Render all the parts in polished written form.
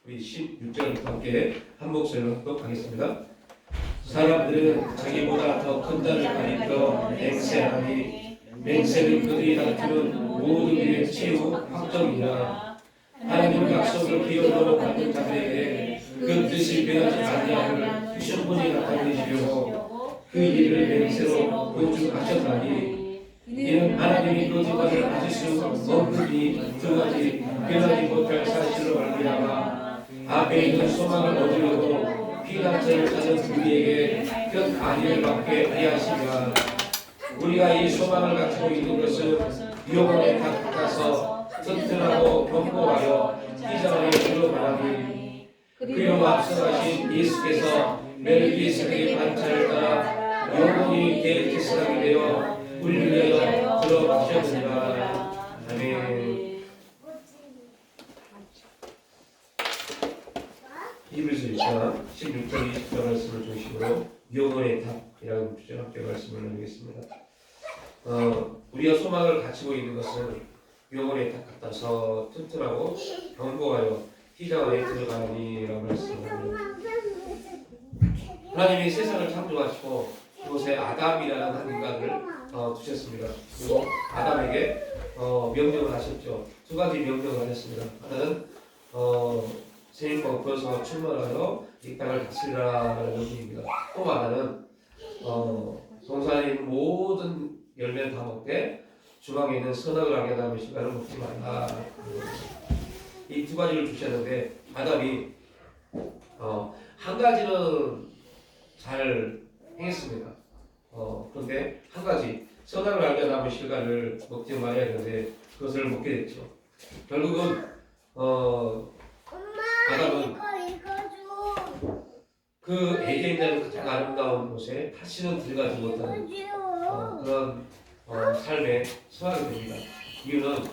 우리 16절부터 함께 한 목소리로 합독하겠습니다. 사람들은 자기보다 더 큰 자를 가리켜 맹세하니 맹세는 그들이 다투는 모든 일의 최후 확정이라. 하나님 약속을 기업으로 받는 자들에게 그 뜻이 변하지 아니함을 충분히 나타내시려고 그 일을 맹세로 보증하셨나니 이는 하나님이 거짓말을 가질 수 없으니 두 가지 변하지 못할 사실로 말미암아 앞에 있는 소망을 얻으려고 피난처를 찾은 우리에게 큰 안위를 받게 하였으리라. 우리가 이 소망을 가지고 있는 것은 영혼에 닿아서 튼튼하고 견고하여 희장하여 들어가니 그리고 앞서가신 예수께서 멜기세덱의 반차를 따라 영원히 계획했으라게 되어 우리를 위하여 들어가셨느니라. 아멘. 히브리서 2장 16절 20절 말씀을 중심으로 영혼의 답이라는 주제 함께 말씀을 나누겠습니다. 우리가 소망을 가지고 있는 것은 영혼의 답 같아서 튼튼하고 견고하여 희장하여 들어가니라고 말씀합니다. 하나님이 세상을 창조하시고 그곳에 아담이라는 한 인간을 두셨습니다. 그리고 아담에게 명령을 하셨죠. 두 가지 명령을 하셨습니다. 하나는 세인과 부여서 출몰하여 이 땅을 다스리라는 명령입니다. 또 하나는 동산에 있는 모든 열매를 다 먹되 주방에 있는 선악을 알게 하는 시간을 먹지 말라. 이 두 가지를 주셨는데 아담이 한 가지는 잘 행했습니다. 그런데 한 가지 선악을 알게 하는 시간을 먹지 말아야 하는데 그것을 먹게 됐죠. 결국은 아담은 그 에덴이라는 가장 아름다운 곳에 다시는 들어가지 못하는 그런 삶에 처하게 됩니다. 이유는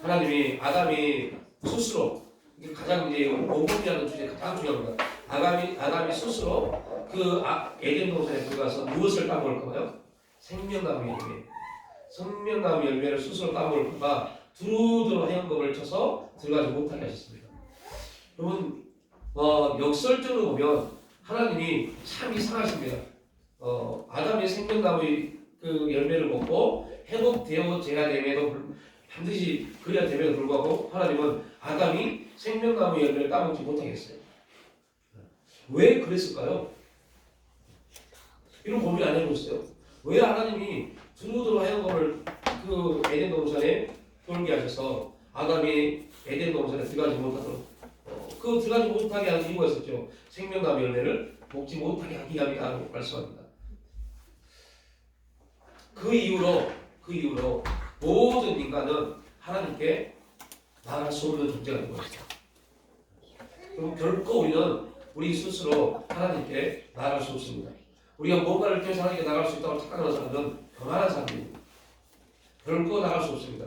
하나님이 아담이 스스로 이게 가장 이제 오분이라는 주제 가장 중요합니다. 아담이 스스로 그 에덴 동산에 들어가서 무엇을 따먹을까요? 생명나무 열매. 생명나무 열매를 스스로 따먹을까 두루두루 헤엄검을 쳐서 들어가지 못하게 하셨습니다. 여러분 역설적으로 보면 하나님이 참 이상하십니다. 아담이 생명나무의 그 열매를 먹고 회복되어져야 됨에도 반드시 그래야 됨에도 불구하고 하나님은 아담이 생명나무 열매를 따먹지 못하게 했어요. 왜 그랬을까요? 이런 고민 안 해보셨어요? 왜 하나님이 두루두루 하얀 그 에덴 동산에 돌게 하셔서 아담이 에덴 동산에 들어가지 못하도록 그 들어가지 못하게 하는 이유가 있었죠. 생명나무 열매를 먹지 못하게 하기 위함이라고 말씀합니다. 그 이후로 모든 인간은 하나님께 나아갈 수 없는 존재가 된 것이다. 그럼 결코 우리는 우리 스스로 하나님께 나아갈 수 없습니다. 우리가 뭔가를 통해서 하나님께 나아갈 수 있다고 착각하는 사람은 교만한 사람입니다. 결코 나아갈 수 없습니다.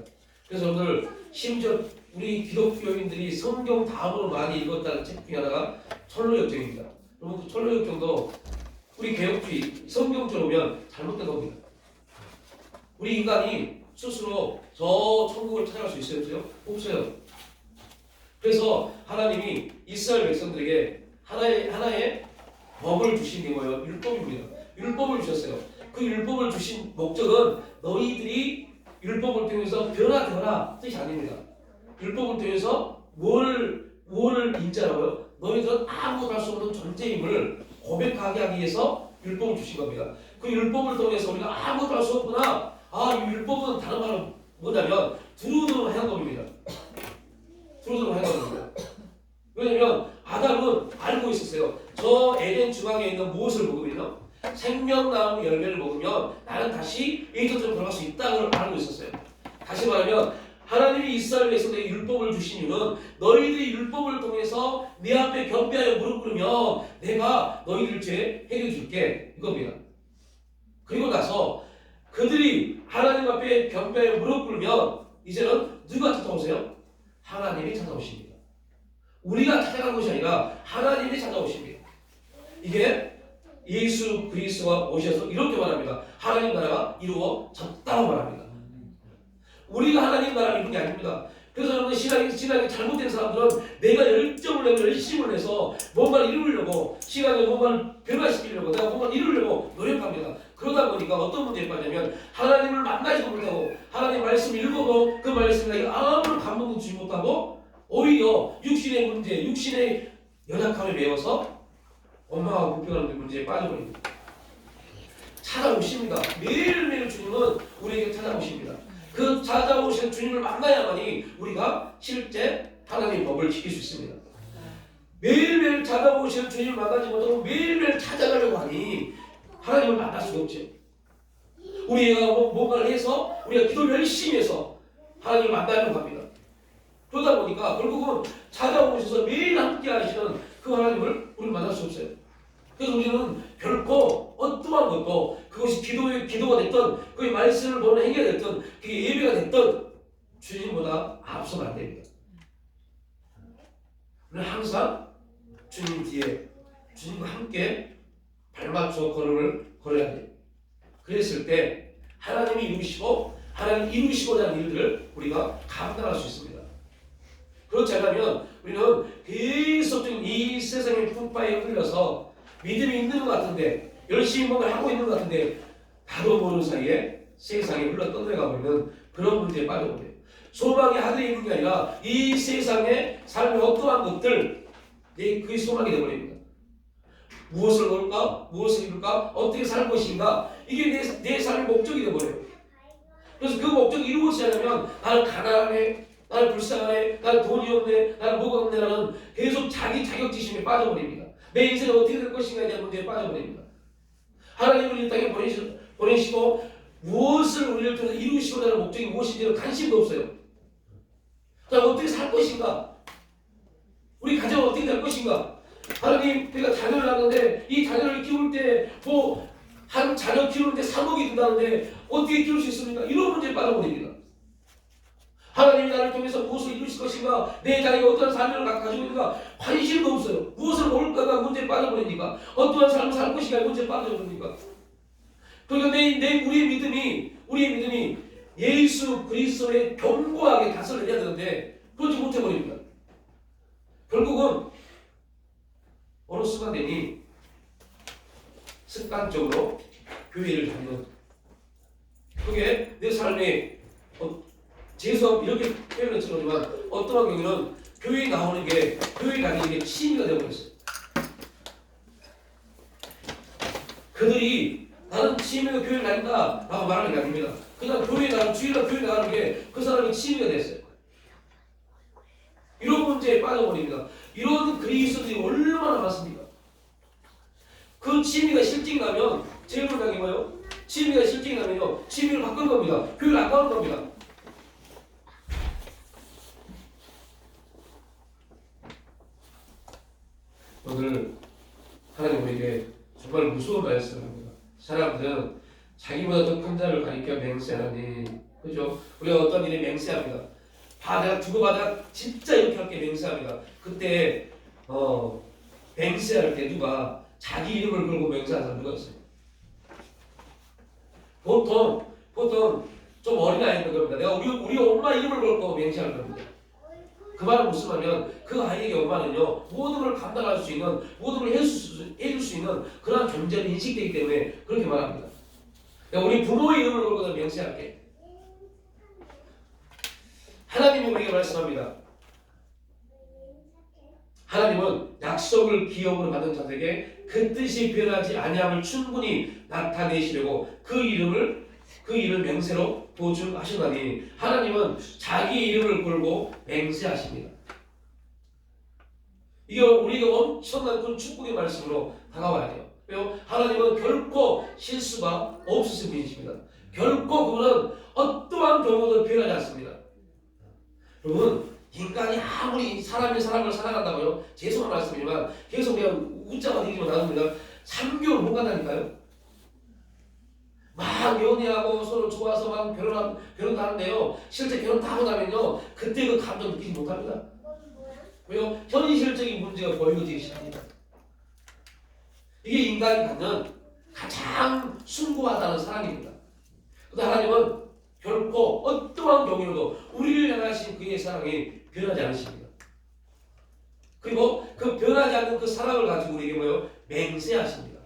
그래서 오늘 심지어 우리 기독교인들이 성경 다음으로 많이 읽었다는 책 중에 하나가 철로역정입니다. 여러분 그 철로역정도 우리 개혁주의 성경적으로 보면 잘못된 겁니다. 우리 인간이 스스로 저 천국을 찾아갈 수 있어요? 없어요. 그래서 하나님이 이스라엘 백성들에게 하나의 법을 주신 게 뭐예요? 율법입니다. 율법을 주셨어요. 그 율법을 주신 목적은 너희들이 율법을 통해서 변화되어라 뜻이 아닙니다. 율법을 통해서 뭘 인자라고요? 너희들은 아무것도 할 수 없는 존재임을 고백하게 하기 위해서 율법을 주신 겁니다. 그 율법을 통해서 우리가 아무것도 할 수 없구나. 이 율법은 다른 말로 뭐냐면 두루두루 하얀 겁니다. 두루두루 하얀 겁니다. 왜냐면 아담은 알고 있었어요. 저 에덴 주방에 있는 무엇을 먹으면요? 생명나무 열매를 먹으면 나는 다시 에덴으로 돌아갈 수 있다는 걸 알고 있었어요. 다시 말하면 하나님이 이스라엘 백성에게 율법을 주신 이유는 너희들이 율법을 통해서 내 앞에 겸비하여 무릎 꿇으면 내가 너희들 죄 해결해 줄게 이겁니다. 그리고 나서 그들이 하나님 앞에 겸비하여 무릎 꿇으면 이제는 누가 찾아오세요? 하나님이 찾아오십니다. 우리가 찾아간 것이 아니라 하나님이 찾아오십니다. 이게 예수 그리스도가 오셔서 이렇게 말합니다. 하나님 나라가 이루어졌다고 말합니다. 우리가 하나님 나라를 이룬 게 아닙니다. 그래서 여러분 신앙이 잘못된 사람들은 내가 열정을 내가 열심을 내서 뭔가를 이루려고 시간에 뭔가를 변화시키려고 내가 뭔가를 이루려고 노력합니다. 그러다 보니까 어떤 문제에 빠지면 하나님을 만나지도 못하고 하나님 말씀을 읽어도 그 말씀에 아무런 감동도 주지 못하고 오히려 육신의 문제, 육신의 연약함에 매여서 원망하고 불평하는 문제에 빠져버립니다. 찾아오십니다. 매일매일 주님은 우리에게 찾아오십니다. 그 찾아오신 주님을 만나야만이 우리가 실제 하나님의 법을 지킬 수 있습니다. 매일매일 찾아오시는 주님을 만나지 못하고 매일매일 찾아가려고 하니 하나님을 만날 수가 없죠. 우리가 뭔가를 해서 우리가 기도를 열심히 해서 하나님을 만나려고 합니다. 그러다 보니까 결국은 찾아오셔서 매일 함께 하시는 그 하나님을 우리는 만날 수 없어요. 그래서 우리는 결코 어떠한 것도 그것이 기도가 됐던 그의 말씀을 보는 행위가 됐던 그게 예배가 됐던 주님보다 앞서면 안 됩니다. 우리는 항상 주님 뒤에 주님과 함께 발맞춰 걸어야 돼요. 그랬을 때 하나님이 이루시고 하나님 이루시고자 하는 일들을 우리가 감당할 수 있습니다. 그렇지 않으면 우리는 계속적인 이 세상의 풍파에 흘려서 믿음이 있는 것 같은데 열심히 뭔가 하고 있는 것 같은데 나도 모르는 사이에 세상에 흘러 떠내가 버리는 그런 문제에 빠져버려요. 소망이 하늘에 있는 게 아니라 이 세상의 삶의 어떠한 것들 그게 소망이 되어버립니다. 무엇을 먹을까? 무엇을 입을까? 어떻게 살 것인가? 이게 내 삶의 목적이 되어버려요. 그래서 그 목적이 이루어지지 않으면 나는 가난하네, 나는 불쌍하네, 나는 돈이 없네, 나는 뭐가 없네라는 계속 자기 자격지심에 빠져버립니다. 내 인생이 어떻게 될 것인가에 대한 문제에 빠져버립니다. 하나님을 이 땅에 보내시고 무엇을 우리를 통해서 이루시고자 하는 목적이 무엇인지는 관심도 없어요. 자, 어떻게 살 것인가? 우리 가정은 어떻게 될 것인가? 하나님, 우리가 자녀를 낳는데 이 자녀를 키울 때 한 자녀 키우는데 3억이 든다는데 어떻게 키울 수 있습니까? 이런 문제에 빠져버립니다. 하나님이 나를 통해서 무엇을 이루실 것인가? 내 자녀가 어떠한 삶을 가지고 있는가? 관심도 없어요. 무엇을 먹을까가 문제에 빠져버리니까 어떠한 삶을 살 것인가 문제에 빠져버리니까. 그러니까 우리의 믿음이 예수 그리스도의 견고하게 다스려야 되는데 그러지 못해버립니다. 결국은 어느 순간 되니 습관적으로 교회를 다니는 그게 내 삶에 재수 이렇게 표현을 들었지만 어떠한 경우는 교회에 나오는 게 교회 다니는 게 취미가 되어버렸어요. 그들이 나는 취미로 교회를 다닌다 라고 말하는 게 아닙니다. 그냥 주일날 교회 나가는 게 그 사람의 취미가 됐어요. 이런 문제에 빠져버립니다. 이런 그리스도들이 얼마나 많습니까? 그 취미가 실증이 나면 제일 불쌍한 거예요. 취미가 실증이 나면요 취미를 바꾸는 겁니다. 교회를 안 가는 겁니다. 오늘 하나님 우리에게 정말 무서운 말씀을 합니다. 사람들은 자기보다 더 큰 자를 가리켜 맹세하니, 그죠? 우리가 어떤 일에 맹세합니다. 내가 주고받아 진짜 이렇게 할게 맹세합니다. 그때 맹세할 때 누가 자기 이름을 걸고 맹세하는 사람 누가 있어요? 보통 좀 어린아이는 그럽니다. 내가 우리 엄마 이름을 걸고 맹세할 겁니다. 그 말은 무슨 말이냐면 그 아이에게 엄마는요 모든 걸 감당할 수 있는 모든 걸 해줄 수 있는 그런 존재로 인식되기 때문에 그렇게 말합니다. 그러니까 우리 부모의 이름을 걸고 맹세할게. 하나님이 우리에게 말씀합니다. 하나님은 약속을 기업으로 받은 자들에게 그 뜻이 변하지 아니함을 충분히 나타내시려고 그 이름을 맹세로 보증하시나니 하나님은 자기 이름을 걸고 맹세하십니다. 이게 우리가 엄청난 그 축복의 말씀으로 다가와야 돼요. 왜요? 하나님은 결코 실수가 없으신 분이십니다. 결코 그분은 어떠한 경우도 변하지 않습니다. 여러분, 인간이 아무리 사람을 사랑한다고요? 죄송한 말씀이지만 계속 그냥 웃자마 얘기만 나눕니다. 3개월 못 간다니까요. 막 연애하고 서로 좋아서 막 결혼도 하는데요. 실제 결혼 다 하고 나면요. 그때 그 감정 느끼지 못합니다. 왜요? 현실적인 문제가 보이기 시작합니다. 이게 인간이 갖는 가장 숭고하다는 사랑입니다. 그런데 하나님은 결코 어떠한 경우에도 우리를 향하신 그의 사랑이 변하지 않으십니다. 그리고 그 변하지 않는 그 사랑을 가지고 우리에게 뭐예요? 맹세하십니다.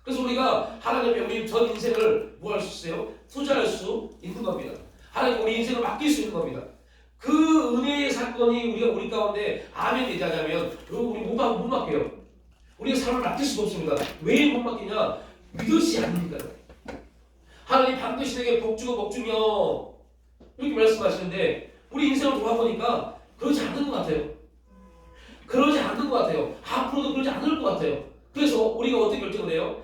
그래서 우리가 하나님의 우리 전 인생을 뭐 할 수 있어요? 투자할 수 있는 겁니다. 하나님 우리 인생을 맡길 수 있는 겁니다. 그 은혜의 사건이 우리 가운데 아멘 되지 않으면 여러분 우리 못 맡겨요. 우리의 삶을 맡길 수가 없습니다. 왜 못 맡기냐? 믿으시 않으니까요. 하나님 반드시 내게 복 주며 이렇게 말씀하시는데 우리 인생을 돌아보니까 그러지 않는 것 같아요. 그러지 않는 것 같아요. 앞으로도 그러지 않을 것 같아요. 그래서 우리가 어떻게 결정을 해요?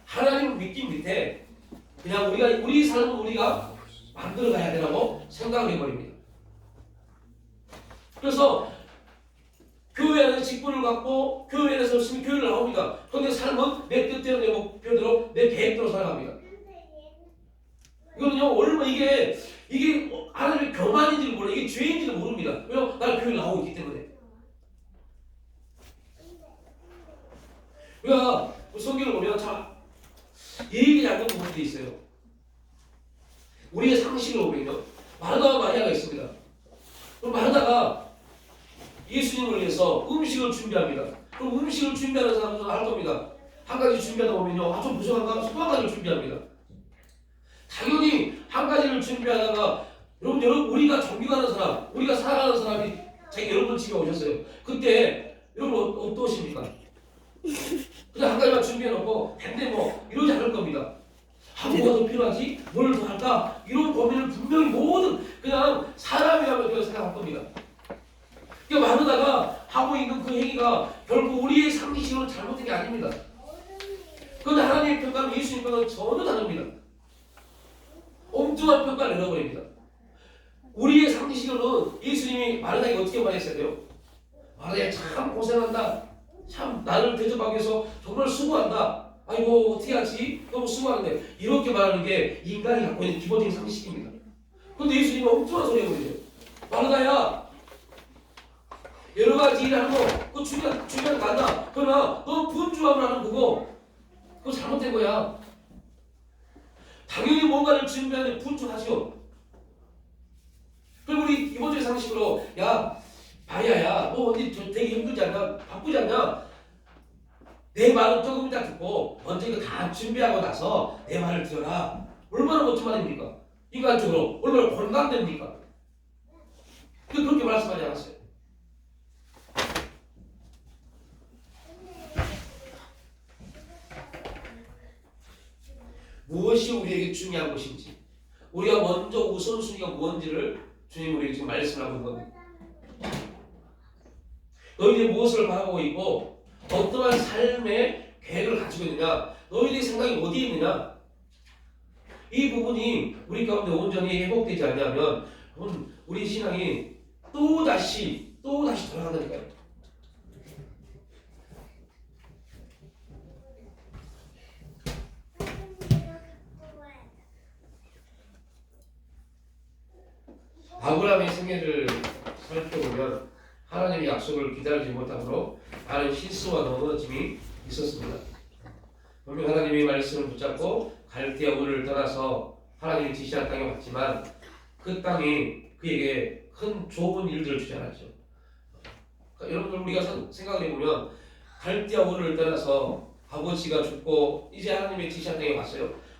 하나님을 믿긴 밑에 그냥 우리 삶은 우리가 만들어 가야 되라고 생각을 해버립니다. 그래서 교회 안에서 직분을 갖고 교회 안에서 열심히 교회를 나옵니다. 그런데 삶은 내 뜻대로 내 목표대로 내 계획대로 살아갑니다. 이거는요 얼마 이게 하나님의 교만인지를 몰라. 이게 죄인지를 모릅니다. 왜요? 나는 교회를 나오고 있기 때문에. 우리가 성경을 보면 참 얘기하지 않는 부분들이 있어요. 우리의 상식을 보면요 마르다와 마리아가 있습니다. 그럼 마르다가 예수님을 위해서 음식을 준비합니다. 그럼 음식을 준비하는 사람들은 할 겁니다. 한 가지 준비하다 보면요 좀 부족한가? 수만 가지를 준비합니다. 당연히 한 가지를 준비하다가 여러분 우리가 존경하는 사람, 우리가 사랑하는 사람이 여러분 집에 오셨어요. 그때 여러분 어떠십니까? 그냥 한 가지만 준비해놓고 근데 뭐 이러지 않을 겁니다. 뭐가 더 필요하지? 뭘 더 할까? 이런 고민을 분명히 모든 그냥 사람이라면 그렇게 생각할 겁니다. 그러니까 마르다가 하고 있는 그 행위가 결국 우리의 상식으로 잘못된 게 아닙니다. 그런데 하나님의 평가는 예수님 평가는 전혀 다릅니다. 엉뚱한 평가를 내려버립니다. 우리의 상식으로는 예수님이 마르다에게 어떻게 말했어야 돼요? 마르다야 참 고생한다. 참 나를 대접하기 위해서 정말 수고한다. 아이고 어떻게 하지? 너무 수고하는데 이렇게 말하는 게 인간이 갖고 있는 기본적인 상식입니다. 그런데 예수님은 엉뚱한 소리 해버리죠. 마르다야 여러 가지 일을 하는 거 그거 중요한 간다. 그러나 너 분주함을 하는 그거 잘못된 거야. 당연히 뭔가를 준비하는데 분주하죠. 그리고 우리 기본적인 상식으로 야 바야야 너 어디 되게 힘들지 않냐? 바쁘지 않냐? 내 말은 조금 이따 듣고 먼저 이거 다 준비하고 나서 내 말을 들어라. 얼마나 멋진 말입니까? 인간적으로 얼마나 공감됩니까? 그렇게 말씀하지 않았어요. 무엇이 우리에게 중요한 것인지 우리가 먼저 우선순위가 뭔지를 주님 우리에게 지금 말씀을 하고 있는 겁니다. 너희들이 무엇을 바라보고 있고 어떠한 삶의 계획을 가지고 있느냐, 너희들의 생각이 어디에 있느냐, 이 부분이 우리 가운데 온전히 회복되지 않냐면 우리 신앙이 또다시 돌아간다니까요. 아브라함의 생애를 살펴보면 하나님의 약속을 기다리지 못함으로 많은 실수와 넘어짐이 있었습니다. 분명 하나님의 말씀을 붙잡고 갈대아 우르를 떠나서 하나님이 지시한 땅에 왔지만 그 땅이 그에게 큰 좋은 일들을 주지 않았죠. 그러니까 여러분들 우리가 생각을 해보면 갈대아 우르를 떠나서 아버지가 죽고 이제 하나님의 지시한 땅에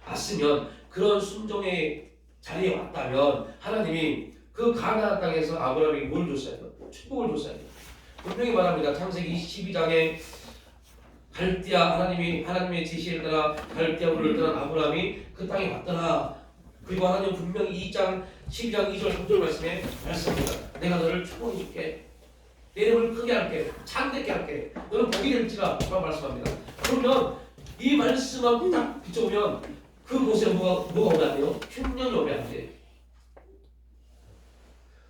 왔으면 그런 순종의 자리에 왔다면 하나님이 그 가나안 땅에서 아브라함에게 뭘 줬어야 돼요? 축복을 줬어야 돼요. 분명히 말합니다. 창세기 12장에 갈대아 하나님의 지시에 따라 갈대아 우르를 떠난 아브라함이 그 땅에 왔더라. 그리고 하나님 분명히 12장 2절 3절 말씀에 말씀합니다. 내가 너를 축복해 줄게. 내 이름을 크게 할게. 창대케 할게. 너는 복이 될지라 라고 말씀합니다. 그러면 이 말씀만 딱 비춰보면 그곳에 뭐가 오면 안 돼요? 흉년이 오면 안 돼요.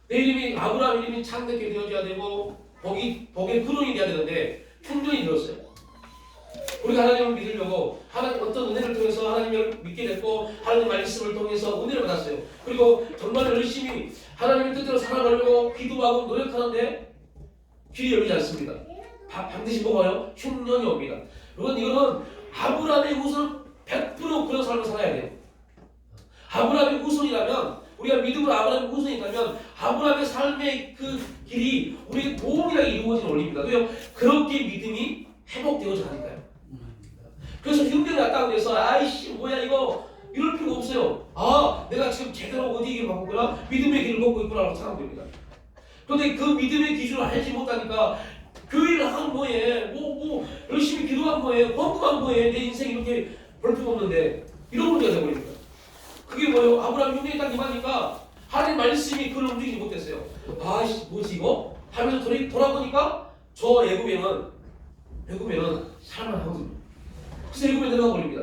내 이름이 아브라함 이름이 창대케 되어져야 되고 복의 근원이 돼야 되는데 흉년이 들었어요. 우리가 하나님을 믿으려고 하나님 어떤 은혜를 통해서 하나님을 믿게 됐고 하나님 말씀을 통해서 은혜를 받았어요. 그리고 정말 열심히 하나님의 뜻대로 살아가려고 기도하고 노력하는데 길이 열리지 않습니다. 반드시 뭐가요? 흉년이 옵니다. 여러분 이거는 아브라함의 우선 100% 그런 삶을 살아야 돼요. 아브라함의 우선이라면 우리가 믿음으로 아브라함의 후손이 있다면 아브라함의 삶의 그 길이 우리의 동일하게 이루어진 원리입니다. 왜요? 그렇게 믿음이 회복되어져 가니까요. 그래서 흉내가 났다고 해서 아이씨 뭐야 이거 이럴 필요가 없어요. 아 내가 지금 제대로 어디 길을 걷고 있구나, 믿음의 길을 걷고 있구나 라고 생각됩니다. 그런데 그 믿음의 기준을 알지 못하니까 교회를 한 거에 뭐 열심히 기도한 거에 헌금한 거에 내 인생이 이렇게 볼품없는데 이런 문제가 되어버립니다. 그게 뭐예요? 아브라함 흉내에 딱 임하니까 하나님 말씀이 그를 움직이지 못했어요. 아이씨 뭐지 이거? 하면서 돌아보니까 저 애굽에는 살만하거든요. 그래서 애굽에 내려가 버립니다.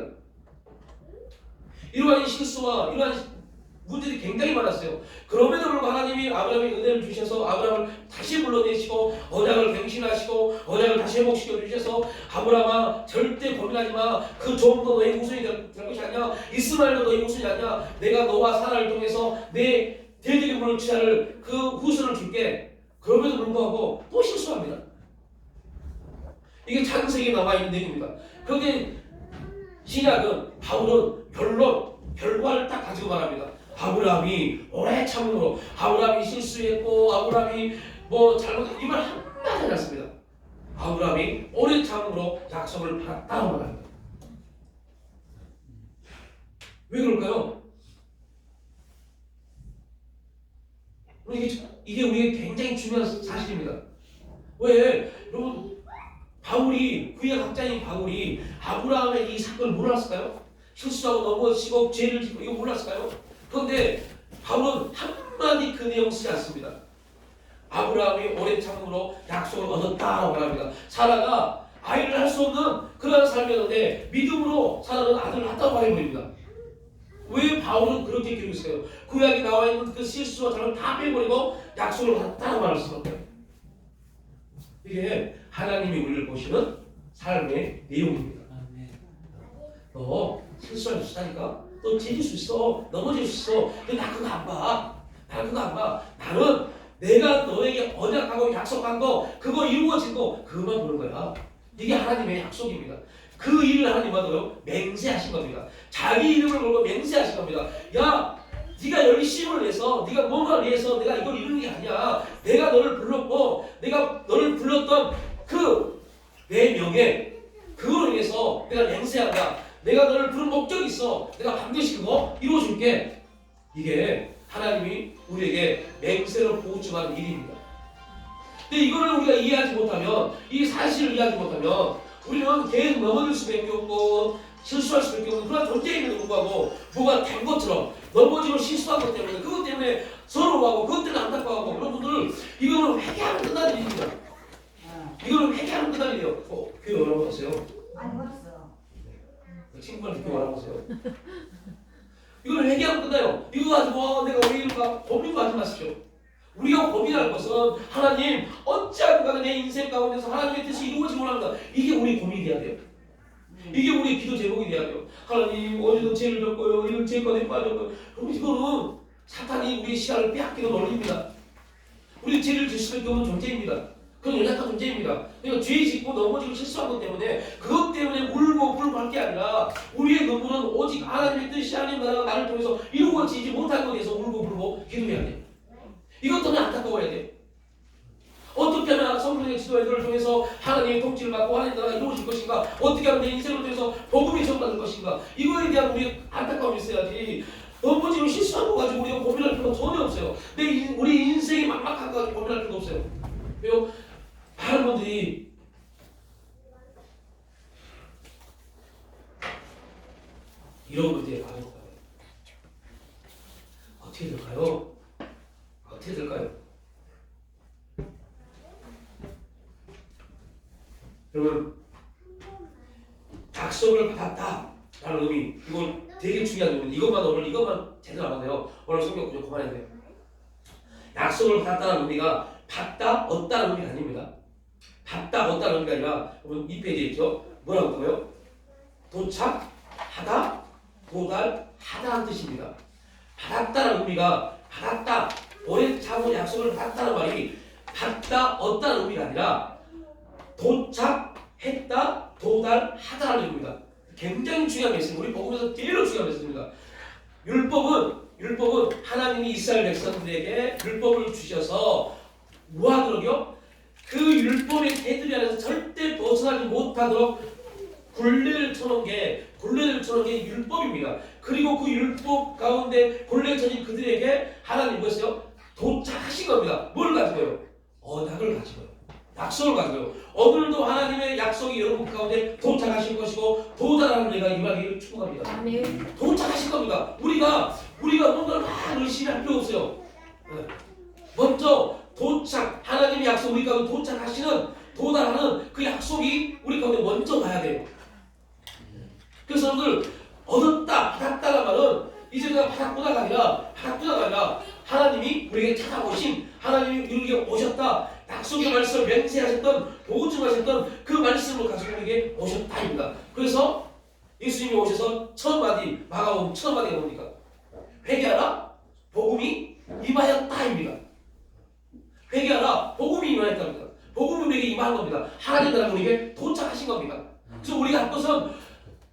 이러한 실수와 이러한 문제들이 굉장히 많았어요. 그럼에도 불구하고 하나님이 아브라함의 은혜를 주셔서 아브라함을 다시 불러내시고 언약을 갱신하시고 언약을 다시 회복시켜 주셔서 아브라함아 절대 고민하지 마. 그 종도 너의 후손이 될 것이 아니야. 이스마엘도 너의 후손이 아니야. 내가 너와 사라를 통해서 내 대적의 물을 취하를 그 후손을 줄게. 그럼에도 불구하고 또 실수합니다. 이게 창세기에 남아있는 내용입니다. 그런데 신약은 바울은 결과를 딱 가지고 말합니다. 아브라함이 오래 참음으로, 아브라함이 실수했고, 아브라함이 뭐 잘못했고, 이 말 한마디 하지 않습니다. 아브라함이 오래 참음으로 약속을 받았다고 말합니다. 왜 그럴까요? 이게 우리에게 굉장히 중요한 사실입니다. 왜? 여러분, 바울이, 구약 학자인 바울이 아브라함의 이 사건을 몰랐을까요? 실수하고 넘어지고 죄를 짓고 이거 몰랐을까요? 그런데 바울은 한마디 그 내용 쓰지 않습니다. 아브라함이 오랜 참음으로 약속을 얻었다고 말합니다. 사라가 아이를 할 수 없는 그러한 삶이었는데 믿음으로 사라는 아들을 낳았다고 말해버립니다. 왜 바울은 그렇게 기록했어요? 구약에 나와 있는 그 실수와 잘못 다 빼버리고 약속을 받았다고 말할 수밖에 없어요. 이게 하나님이 우리를 보시는 삶의 내용입니다. 너 실수할 수 있다니까? 너 죄질 수 있어. 넘어질 수 있어. 근데 나 그거 안 봐. 나는 내가 너에게 언약하고 약속한 거 그거 이루어진 거 그것만 보는 거야. 이게 하나님의 약속입니다. 그 일을 하나님 받아요. 맹세하신 겁니다. 자기 이름을 걸고 맹세하신 겁니다. 야 네가 열심을 내서 네가 뭔가를 위해서 내가 이걸 이루는 게 아니야. 내가 너를 불렀고 내가 너를 불렀던 그 내 명예 그거를 위해서 내가 맹세한다. 내가 너를 부른 목적이 있어. 내가 반드시 그거 이루어줄게. 이게 하나님이 우리에게 맹세로 보증하는 일입니다. 근데 이거를 우리가 이해하지 못하면, 이 사실을 이해하지 못하면 우리는 계속 넘어질 수밖에 없고 실수할 수밖에 없는 그런 존재임에도 불구하고 뭐가 된 것처럼 넘어지고 실수한 것 때문에 그것 때문에 서러워하고 그것 때문에 안타까워하고 그런 분들을 이거는 회개하면 끝나는 일입니다. 이거는 회개하면 끝나는 일이에요. 교회 여러분 보세요. 안 봤어. 친구한테 교회 알아보세요. 이걸 회개하면 끝나요. 이거 가지고 내가 왜 이럴까 고민도 하지 마십시오. 우리가 고민할 것은 하나님 어찌하든 간에 내 인생 가운데서 하나님의 뜻이 이루어지고 합니다. 이게 우리 고민이 돼야 돼요. 이게 우리 기도 제목이 돼야 돼요. 하나님 어제도 죄를 졌고요. 이런 죄 가운데 빠졌고요. 그럼 이거는 사탄이 우리의 시간을 빼앗기는 원리입니다. 우리 죄를 질 수밖에 없는 존재입니다. 그건 연약한 존재입니다. 그러니까 죄 짓고 넘어지고 실수한 것 때문에 그것 때문에 울고 불고 할 게 아니라 우리의 눈물은 오직 하나님의 뜻이 하나님 나라가 나를 통해서 이루어지지 못한 것에 대해서 울고 불고 기도해야 돼요. 이것 때문에 안타까워야 돼요. 어떻게 하면 성령의 지도자들을 통해서 하나님의 통치를 받고 하나님 나라가 이루어질 것인가? 어떻게 하면 내 인생을 통해서 복음이 전받을 것인가? 이거에 대한 우리 안타까움이 있어야지. 넘어지고 실수한 거 가지고 우리가 고민할 필요가 전혀 없어요. 우리 인생이 막막한 거 가지고 고민할 필요가 없어요. 왜요? 많은 분들이 이런 문제에 많은 거예요. 어떻게 될까요? 어떻게 될까요? 여러분, 약속을 받았다라는 의미, 이건 되게 중요한 의미입니다. 이것만 제대로 알아내요. 오늘 성경 구절 그만해야 돼요. 약속을 받았다는 의미가 받다, 얻다는 의미가 아닙니다. 받다, 얻다는 의미가 아니라, 여러분, 이 페이지에 있죠? 뭐라고 써요? 도착하다, 도달하다는 뜻입니다. 받았다는 의미가, 받았다, 오래 참은 약속을 받았다는 말이 받다, 얻다는 의미가 아니라 도착했다, 도달하다는 의미입니다. 굉장히 중요한 메시지, 우리 복음에서 제일 중요한 메시지입니다. 율법은 율법은 하나님이 이스라엘 백성들에게 율법을 주셔서 뭐하도록요? 그 율법의 테두리 안에서 절대 벗어나지 못하도록 굴레를 쳐놓은 게 율법입니다. 그리고 그 율법 가운데 굴레를 쳐진 그들에게 하나님 뭐였어요? 도착하신 겁니다. 뭘 가지고요? 언약을 가지고요. 약속을 가지고요. 오늘도 하나님의 약속이 여러분 가운데 도착하실 것이고 도달하는 내가 임하기를 축복합니다. 아멘. 도착하실 겁니다. 우리가 뭔가를 막 열심히 할 필요 없어요. 먼저 하나님의 약속 우리 가운데 도착하시는 도달하는 그 약속이 우리 가운데 먼저 와야 돼요. 그래서 여러분들 얻었다 받았다는 말은 이제 그냥 받았구나가 아니라 하나님이 우리에게 찾아오신 하나님이 우리에게 오셨다. 약속의 말씀을 맹세하셨던 보증하셨던 그 말씀을 가지고 우리에게 오셨다입니다. 그래서 예수님이 오셔서 첫 마디 마가복음 첫 마디가 뭡니까? 회개하라 복음이 임하였다입니다. 회개하라 복음이 임하였답니다. 복음이 우리에게 임한 겁니다. 하나님 나라가 우리에게 도착하신 겁니다. 그래서 우리가 할 것은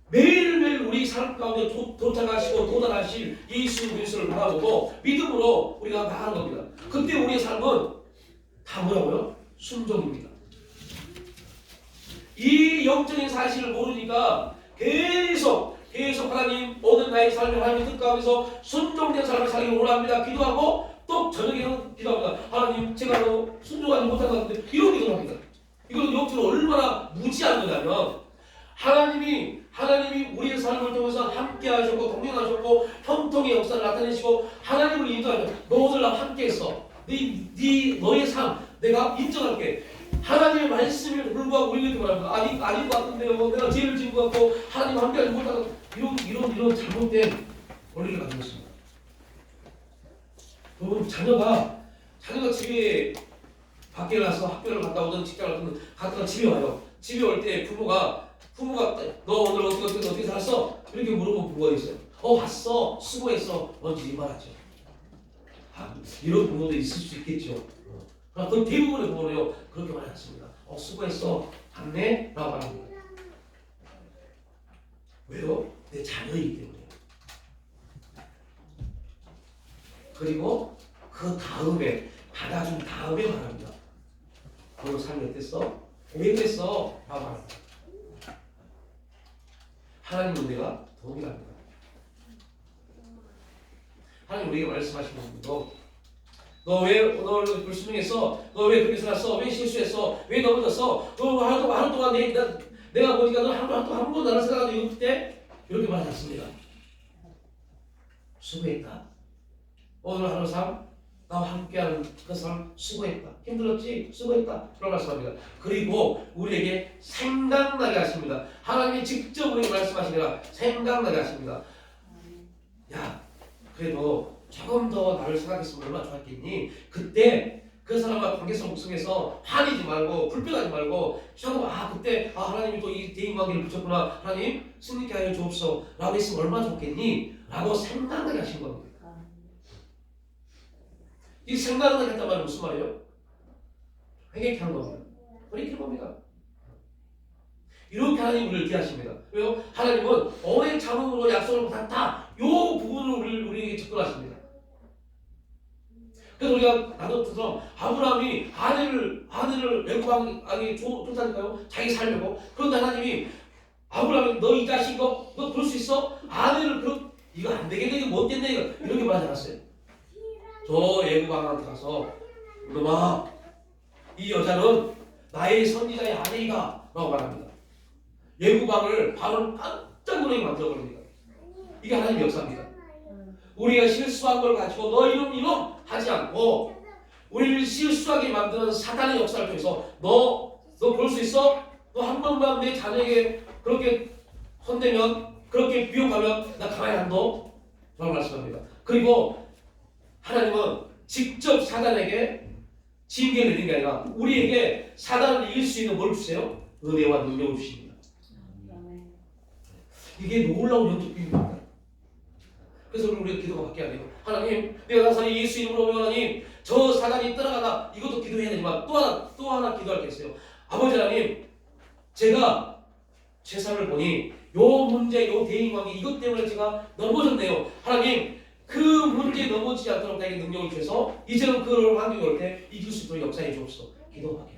매일매일 우리 삶 가운데 도착하시고 도달하실 예수 그리스도를 바라보고 믿음으로 우리가 나가는 겁니다. 그때 우리의 삶은 다 뭐라고요? 순종입니다. 이 영적인 사실을 모르니까 계속 하나님 오늘 나의 삶을 하나님 뜻가면서 순종된 삶을 살기를 원합니다. 기도하고 또 저녁에는 기도합니다. 하나님 제가 순종하지 못한 것 같은데 이런 기도를 합니다. 이건 영적으로 얼마나 무지한 거냐면 하나님이 우리의 삶을 통해서 함께 하셨고 동행하셨고 형통의 역사를 나타내시고 하나님을 인정하죠. 너 오늘 나와 함께 했어. 너의 삶 내가 인정할게. 하나님의 말씀에 불구하고 우리에게 말합니다. 아닌 것 같은데요. 내가 죄를 지은 것 같고 하나님 함께 하지 못하고 이런 잘못된 원리를 가지고 있습니다. 여러분 자녀가 집에 밖에 나서 학교를 갔다 오든 직장을 갔다가 집에 와요. 집에 올 때 부모가 너 오늘 어떻게 살았어? 이렇게 물어보면 부모가 있어요. 봤어. 수고했어. 먼저 이 말하죠. 이런 부모도 있을 수 있겠죠. 그러나 그 대부분의 부모는요 그렇게 말하지 않습니다. 수고했어. 안내? 라고 말합니다. 왜요? 내 자녀이기 때문에. 그리고 그 다음에 받아준 다음에 말합니다. 너는 삶이 어땠어? 왜 그랬어? 라고 말합니다. 하나님은 내가 동일합니다. 하나님 우리에게 말씀하시는 분도 너 왜 오늘 불순종했어? 너 왜 그렇게 살았어? 왜 실수했어? 왜 넘어졌어? 너 하루 동안 내가 보니까 너 한 번도 나를 생각하지 못해? 이렇게 말하지 않습니다. 수고했다. 오늘 하루 삶 나와 함께하는 그 삶 수고했다. 힘들었지? 수고했다. 그런 말씀합니다. 그리고 우리에게 생각나게 하십니다. 하나님이 직접 우리에게 말씀하시니까 생각나게 하십니다. 야, 그래도 조금 더 나를 생각했으면 얼마나 좋았겠니? 그때 그 사람과 관계성 속에서 화내지 말고 불평하지 말고 조금 그때 하나님이 또 이 대인관계를 붙였구나. 하나님 승리케 하여 주옵소서 라고 했으면 얼마나 좋겠니? 라고 생각나게 하신 겁니다. 이 생각나게 했단 말은 무슨 말이에요? 회개케 하는 겁니다. 그렇게 봅니다. 이렇게 하나님 우리를 대하십니다. 왜요? 하나님은 오랜 참음으로 약속을 받았다. 이 부분을 우리에게 접근하십니다. 그래서 우리가 나눴던 아브라함이 아내를 외국왕이 쫓아니까요 자기 살려고. 그런데 하나님이 아브라함이 너 이 자식 너 볼 수 있어? 아내를 이거 안 되겠네 이거 못 됐네 이렇게 말하지 않았어요. 저 외국왕한테 가서 너마 이 여자는 나의 선지자의 아내이다 라고 말합니다. 외국왕을 바로 깜짝 놀라게 만들어버립니다. 이게 하나님의 역사입니다. 우리가 실수한 걸 가지고 너 이놈 하지 않고 우리를 실수하게 만드는 사단의 역사를 통해서 너 볼 수 있어? 너 한 번만 내 자녀에게 그렇게 혼내면 그렇게 비욕하면 나 가만히 안 둬? 라고 말씀합니다. 그리고 하나님은 직접 사단에게 징계를 내리는 게 아니라 우리에게 사단을 이길 수 있는 뭘 주세요? 은혜와 능력을 주십니다. 이게 놀라운 영적 비밀입니다. 그래서 우리가 기도가 바뀌어야 돼요. 하나님, 내가 항상 예수 이름으로 오면 하나님, 저 사단이 떠나가다 이것도 기도해야 되지만 또 하나 기도할 게 있어요. 아버지 하나님, 제가 제 삶을 보니 요 문제, 요 대인관계 이것 때문에 제가 넘어졌네요. 하나님, 그 문제에 넘어지지 않도록 나에게 능력을 주셔서 이제는 그 환경이 올 때 이길 수 있도록 역사해 주옵소서. 기도하게.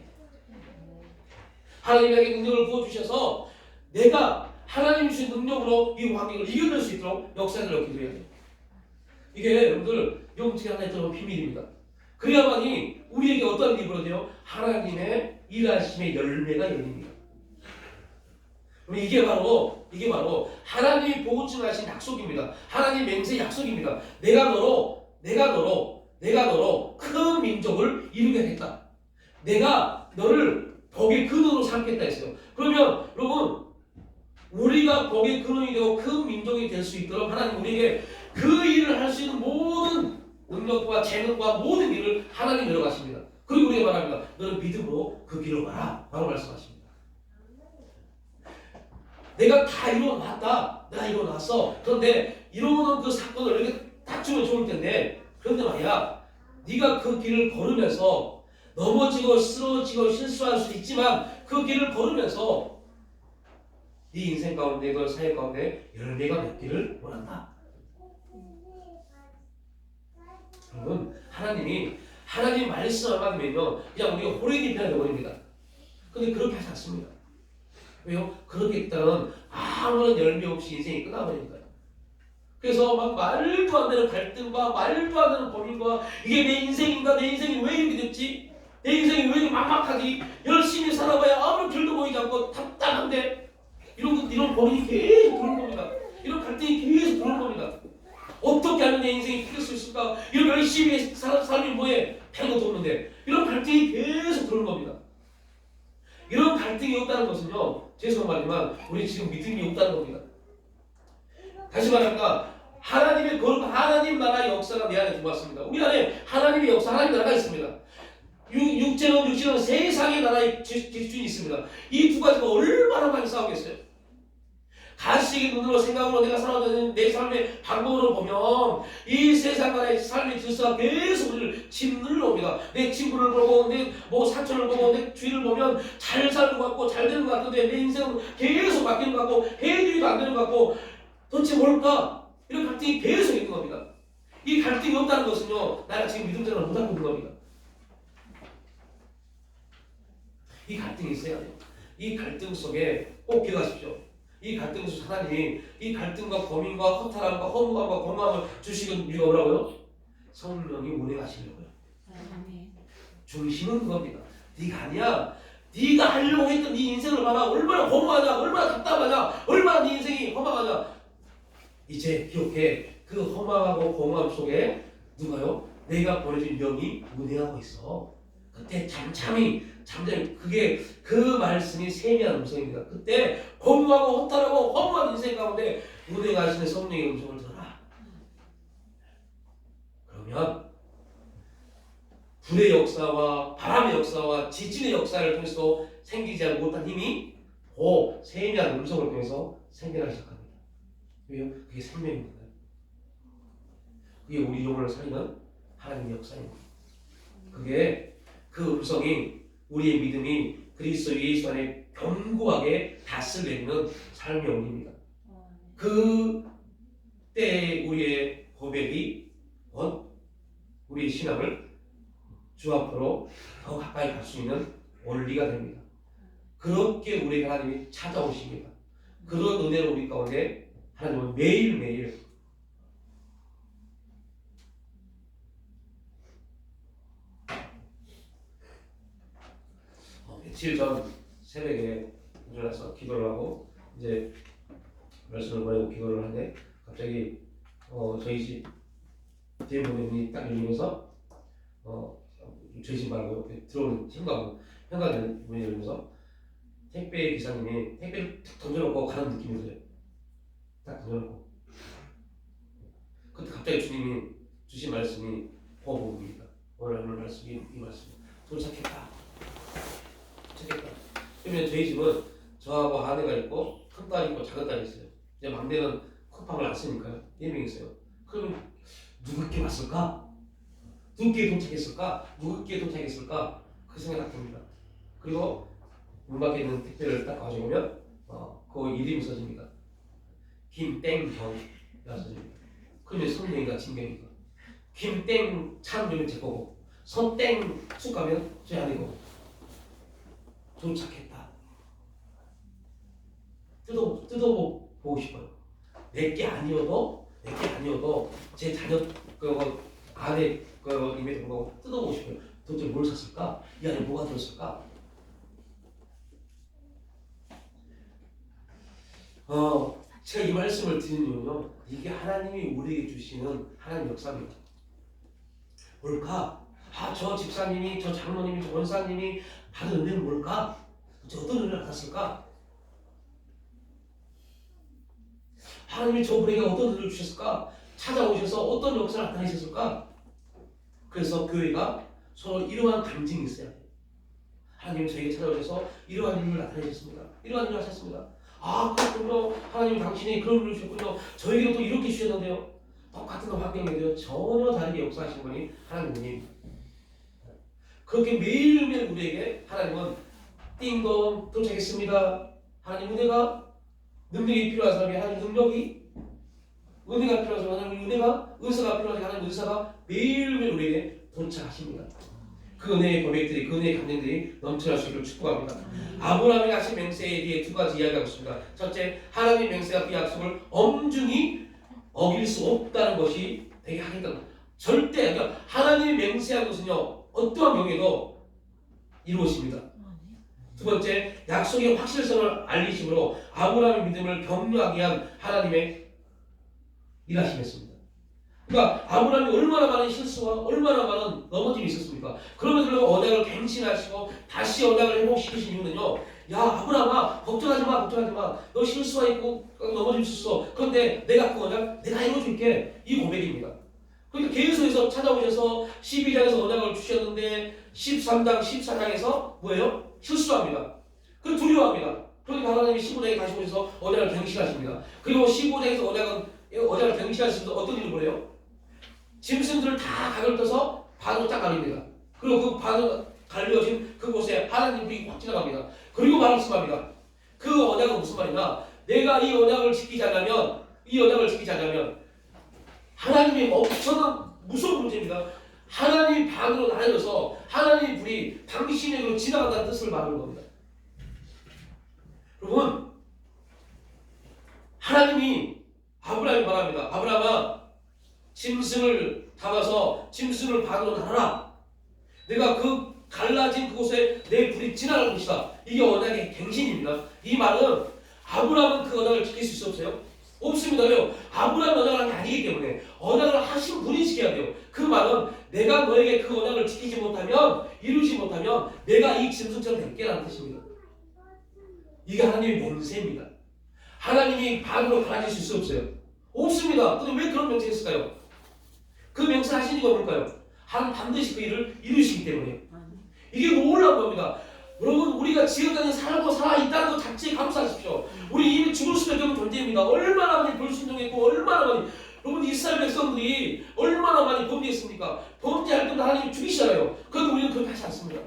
하나님에게 능력을 부어주셔서 내가 하나님 주신 능력으로 이 환경을 이겨낼 수 있도록 역사를 기도해야 돼요. 이게 여러분들 영적인 하나의 들어온 비밀입니다. 그래야만이 우리에게 어떤 일이 벌어져요? 하나님의 일하심의 열매가 열립니다. 이게 바로 하나님이 보증하신 약속입니다. 하나님 맹세의 약속입니다. 내가 너로 큰 민족을 이루게 하겠다. 내가 너를 복의 근원으로 삼겠다 했어요. 그러면 여러분 우리가 복의 근원이 되고 큰 민족이 될 수 있도록 하나님 우리에게 그 일을 할 수 있는 모든 능력과 재능과 모든 일을 하나님 내려가십니다. 그리고 우리가 말합니다. 너는 믿음으로 그 길을 가라. 바로 말씀하십니다. 내가 다 이뤄놨다. 내가 이뤄놨어. 그런데 이뤄놓은 그 사건을 이렇게 딱 주면 좋을 텐데 그런데 말이야 네가 그 길을 걸으면서 넘어지고 쓰러지고 실수할 수 있지만 그 길을 걸으면서 네 인생 가운데 그 사회 가운데 열매가 맺기를 원한다. 여러분 하나님 말씀을 받으면요 그냥 우리가 호랭이 편이 되어버립니다. 근데 그렇게 하지 않습니다. 왜요? 그렇게 했다는 아무런 열매 없이 인생이 끝나버리니까요. 그래서 막 말도 안 되는 갈등과 말도 안 되는 고민과 이게 내 인생인가? 내 인생이 왜 이렇게 됐지? 내 인생이 왜 이렇게 막막하지? 열심히 살아봐야 아무런 길도 보이지 않고 답답한데 이런 고민이 계속 들어오는 겁니다. 이런 갈등이 계속 들어오는 겁니다. 어떻게 하면 내 인생이 바뀔 수 있을까? 이런 열심히 삶이 뭐해? 별것도 없는데 이런 갈등이 계속 들어오는 겁니다. 이런 갈등이 없다는 것은요 죄송하지만 우리 지금 믿음이 없다는 겁니다. 다시 말합니다. 하나님의 거룩한 하나님 나라의 역사가 내 안에 들어왔습니다. 우리 안에 하나님의 역사, 하나님 나라가 있습니다. 육체는 세상의 나라의 기준이 있습니다. 이 두 가지가 얼마나 많이 싸우겠어요. 가시적인 눈으로 생각으로 내가 살아가는 내 삶의 방법으로 보면 이 세상 나라의 삶의 질서가 계속 우리를 짓눌러옵니다. 내 친구를 보고 내 사촌을 보고 내 주위를 보면 잘 살는 것 같고 잘 되는 것 같은데 내 인생은 계속 바뀌는 것 같고 해결이 안 되는 것 같고 도대체 뭘까? 이런 갈등이 계속 있는 겁니다. 이 갈등이 없다는 것은요 내가 지금 믿음 생활을 못하고 있는 겁니다. 이 갈등이 있어야 돼요. 이 갈등 속에 꼭 기억하십시오. 이 갈등 속에 하나님이 이 갈등과 고민과 허탈함과 허무함과 공허함을 주시는 이유가 뭐라고요? 성령이 운행하시려고요. 중심은 그겁니다. 네가 아니야. 네가 하려고 했던 네 인생을 봐라. 얼마나 허무하냐, 얼마나 답답하냐, 얼마나 네 인생이 허망하냐. 이제 기억해. 그 허망하고 공허함 속에 누가요? 내가 보내준 영이 운행하고 있어. 그때 잠잠히 그게 그 말씀이 세미한 음성입니다. 그때 공허하고 허탈하고 허무한 인생 가운데 운행하시는 성령의 음성을 들어라. 그러면 불의 역사와 바람의 역사와 지진의 역사를 통해서 생기지 못한 힘이 그 세미한 음성을 통해서 생겨나기 시작합니다. 왜요? 그게 생명입니다. 그게 우리 영혼을 살리는 하나님의 역사입니다. 그게 그 음성이 우리의 믿음이 그리스도 예수 안에 견고하게 닷을 내리는 삶의 영입니다. 그때 우리의 고백이 우리의 신앙을 주 앞으로 더 가까이 갈 수 있는 원리가 됩니다. 그렇게 우리 하나님이 찾아오십니다. 그런 은혜를 우리 가운데 하나님은 매일매일 며칠 전 새벽에 일어나서 기도를 하고 이제 말씀을 보내고 기도를 하는데 갑자기 저희 집 대문의 문이 딱 열리면서 저희 집 말고 들어오는 현관문 문이 열리면서 택배 기사님이 택배를 탁 던져놓고 가는 느낌이 들어요. 딱 던져놓고 그때 갑자기 주님이 주신 말씀이 보복입니다. 오늘 하는 말씀이 이 말씀 도착했다. 그러면 저희 집은 저하고 아내가 있고 큰 딸이 있고 작은 딸이 있어요. 이제 막내는 쿠팡을 안 쓰니까요. 4명 있어요. 그러면 누구께 왔을까? 누구께 도착했을까? 그 생각이 딱 듭니다. 그리고 문 밖에 있는 택배를 딱 가져오면 그 이름이 써집니다. 김땡경이라고 써집니다. 그러면 성령이가 진경이고 김땡 참으면 제 거고 선땡 쑥 가면 제 아니고 도착했다. 뜯어보고 싶어요. 내게 아니어도 제 자녀 그 아내 그 임에 든 거 뜯어보고 싶어요. 도대체 뭘 샀을까? 이 안에 뭐가 들었을까? 제가 이 말씀을 드린 이유는요, 이게 하나님이 우리에게 주시는 하나님 역사입니다. 뭘까? 저 집사님이, 저 장로님이, 저 원사님이 받은 은혜는 뭘까? 저 어떤 은혜를 받았을까? 하나님이 저분에게 어떤 은혜를 주셨을까? 찾아오셔서 어떤 역사를 나타내셨을까? 그래서 교회가 서로 이러한 감정이 있어야 돼요. 하나님이 저에게 찾아오셔서 이러한 일을 나타내셨습니다. 이러한 일을 하셨습니다. 그렇군요. 하나님 당신이 그런 일을 주셨군요. 저에게도 또 이렇게 주셨는데요. 똑같은 환경에도요. 전혀 다르게 역사하신 분이 하나님입니다. 그렇게 매일매일 우리에게 하나님은 띵동 도착했습니다. 하나님 은혜가 능력이 필요한 사람이 하나님 능력이 은혜가 필요한 사람이 하나님 은혜가 은사가 필요한 사람이 하나님 은사가 매일매일 우리에게 도착하십니다. 그 은혜의 고백들이 그 은혜의 감정들이 넘쳐날 수 있기를 축복합니다. 아브라함의 하신 맹세에 대해 두 가지 이야기하고 있습니다. 첫째, 하나님의 맹세가 그 약속을 엄중히 어길 수 없다는 것이 되게 하겠다. 절대 그러니까 하나님이 맹세한 것은요 어떠한 경우에도 이루어집니다. 두 번째, 약속의 확실성을 알리심으로 아브라함의 믿음을 격려하게 한 하나님의 일하심이었습니다. 그러니까 아브라함이 얼마나 많은 실수와 얼마나 많은 넘어짐이 있었습니까? 그럼에도 불구하고 언약을 갱신하시고 다시 언약을 회복시키신 이유는요. 야 아브라함아 걱정하지 마. 너 실수가 있고 넘어짐 있었어. 그런데 내가 그 언약 내가 이루어줄게. 이 고백입니다. 그러니까 계속해서 찾아오셔서 12장에서 언약을 주셨는데 13장 14장에서 뭐예요? 실수합니다. 그 두려워합니다. 그러니까 하나님이 15장에 다시 오셔서 언약을 갱신하십니다. 그리고 15장에서 언약을 갱신하시면서 어떤 일을 보래요? 짐승들을 다 각을 떠서 반으로 딱 가립니다. 그리고 그 반으로 갈려진 그곳에 하나님 불이 확 지나갑니다. 그리고 말씀합니다. 그 언약은 무슨 말이냐? 내가 이 언약을 지키지 않으면 하나님이 엄청난 무서운 문제입니다. 하나님이 반으로 나뉘어서 하나님의 불이 당신에게로 지나간다는 뜻을 말하는 겁니다. 여러분, 하나님이 아브라함이 말합니다. 아브라함아, 짐승을 담아서 짐승을 반으로 나눠라. 내가 그 갈라진 그곳에 내 불이 지나갈 것이다. 이게 언약의 갱신입니다. 이 말은 아브라함은 그 언약을 지킬 수 있었어요? 없습니다. 왜요? 아브라함이 언약을 한 게 아니기 때문에 언약을 하신 분이 지켜야 돼요. 그 말은 내가 너에게 그 언약을 지키지 못하면 이루지 못하면 내가 이 짐승처럼 될게라는 뜻입니다. 이게 하나님의 맹세입니다. 하나님이 반으로 갈라질 수 없어요. 없습니다. 근데 왜 그런 맹세를 했을까요? 그 맹세를 하신 이유가 뭘까요? 하나님 반드시 그 일을 이루시기 때문에. 이게 놀라운 겁니다. 여러분, 우리가 지금까지 살고 살아있다는 것 자체에 감사하십시오. 우리 이미 죽을 수밖에 없는 존재입니다. 얼마나 많이 불순종했고 얼마나 많이 여러분 이스라엘 백성들이 얼마나 많이 범죄했습니까? 범죄할 때마다 하나님이 죽이시잖아요. 그런데 우리는 그렇게 하지 않습니다.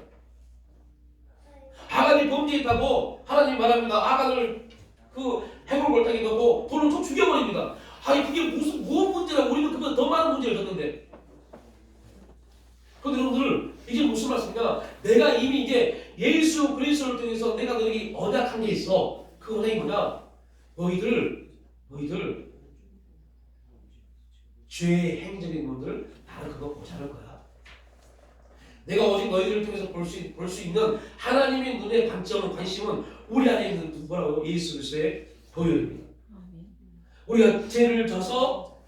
아간이 범죄했다고 하나님이 말합니다. 아간을 그 해골 골짜기 넣고 돌을 쳐 죽여버립니다. 그게 무슨 문제라고 우리는 그보다 더 많은 문제를 졌는데. 그런데 여러분들 이게 무슨 말씀이냐? 내가 이미 이제 예수 그리스도를 통해서 내가 너에게 언약한 게 있어. 그 언약이 뭐냐? 너희들 죄의 행적인 분들 나는 그거 보지 않을 거야. 내가 오직 너희들을 통해서 볼 수 있는 하나님의 눈의 관심은 우리 안에 있는 뭐라고요? 예수 그리스도의 보혈입니다. 우리가 죄를 져서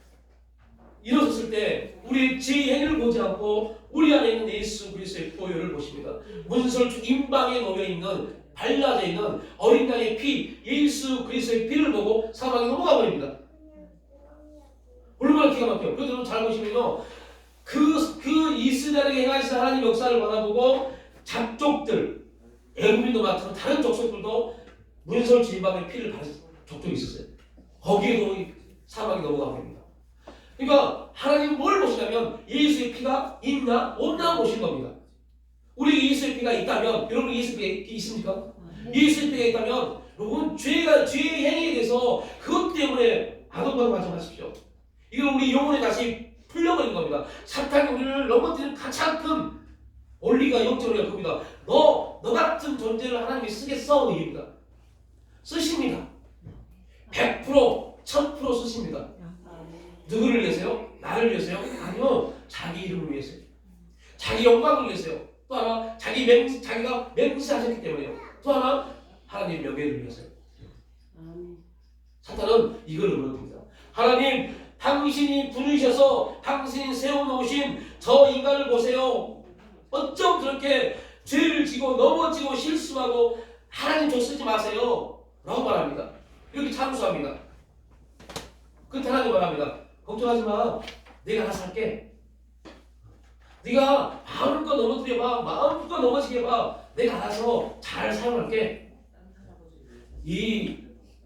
일어섰을 때 우리의 죄의 행위를 보지 않고 우리 안에 있는 예수 그리스도의 보혈을 보십니다. 문설주 임방에 놓여있는 발라져 있는 어린 양의 피, 예수 그리스도의 피를 보고 사망이 넘어가 버립니다. 얼마나 기가 막혀요. 그래서 잘 보시면요, 그 이스라엘에게 행하신 하나님 역사를 바라보고 잡족들, 애굽인도 마찬가지로 다른 족속들도 문설주 임방의 피를 받은 족족이 있었어요. 거기에도 사망이 넘어가 버립니다. 그러니까 하나님은 뭘 보시냐면 예수의 피가 있나 없나 보신 겁니다. 우리 예수의 피가 있다면, 여러분 예수의 피가 있습니까? 예수의 피가 있다면 여러분 죄의 행위에 대해서 그것 때문에 아동바로 가져가십시오. 이건 우리 영혼에 다시 풀려버린 겁니다. 사탄이 우리를 넘어뜨리는 가장 큰 원리가 영적으로 겁니다. 너 같은 존재를 하나님이 쓰겠어? 이입니다. 쓰십니다. 100%, 1000% 쓰십니다. 누구를 위해서요? 나를 위해서요? 아니요. 자기 이름을 위해서요. 자기 영광을 위해서요. 또 하나 자기가 맹세하셨기 때문에요. 또 하나 하나님 명예를 위해서요. 사탄은 이걸 물어봅니다. 하나님, 당신이 부르셔서 당신이 세워놓으신 저 인간을 보세요. 어쩜 그렇게 죄를 지고 넘어지고 실수하고 하나님 저 쓰지 마세요 라고 말합니다. 이렇게 참수합니다. 그때 하나님 말합니다. 걱정하지 마. 내가 알아서 할게. 네가 마음껏 넘어뜨려봐. 마음껏 넘어지게 봐. 내가 알아서 잘 사용할게. 이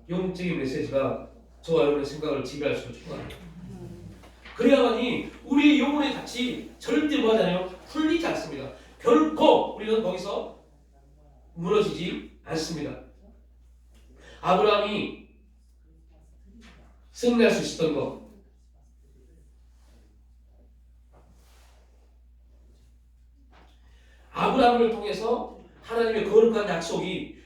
영적인 메시지가 저와 여러분의 생각을 지배할 수 있습니다. 그래야만이 우리의 영혼의 가치 절대 뭐하잖아요? 풀리지 않습니다. 결코 우리는 거기서 무너지지 않습니다. 아브라함이 승리할 수 있었던 것, 아브라함을 통해서 하나님의 거룩한 약속이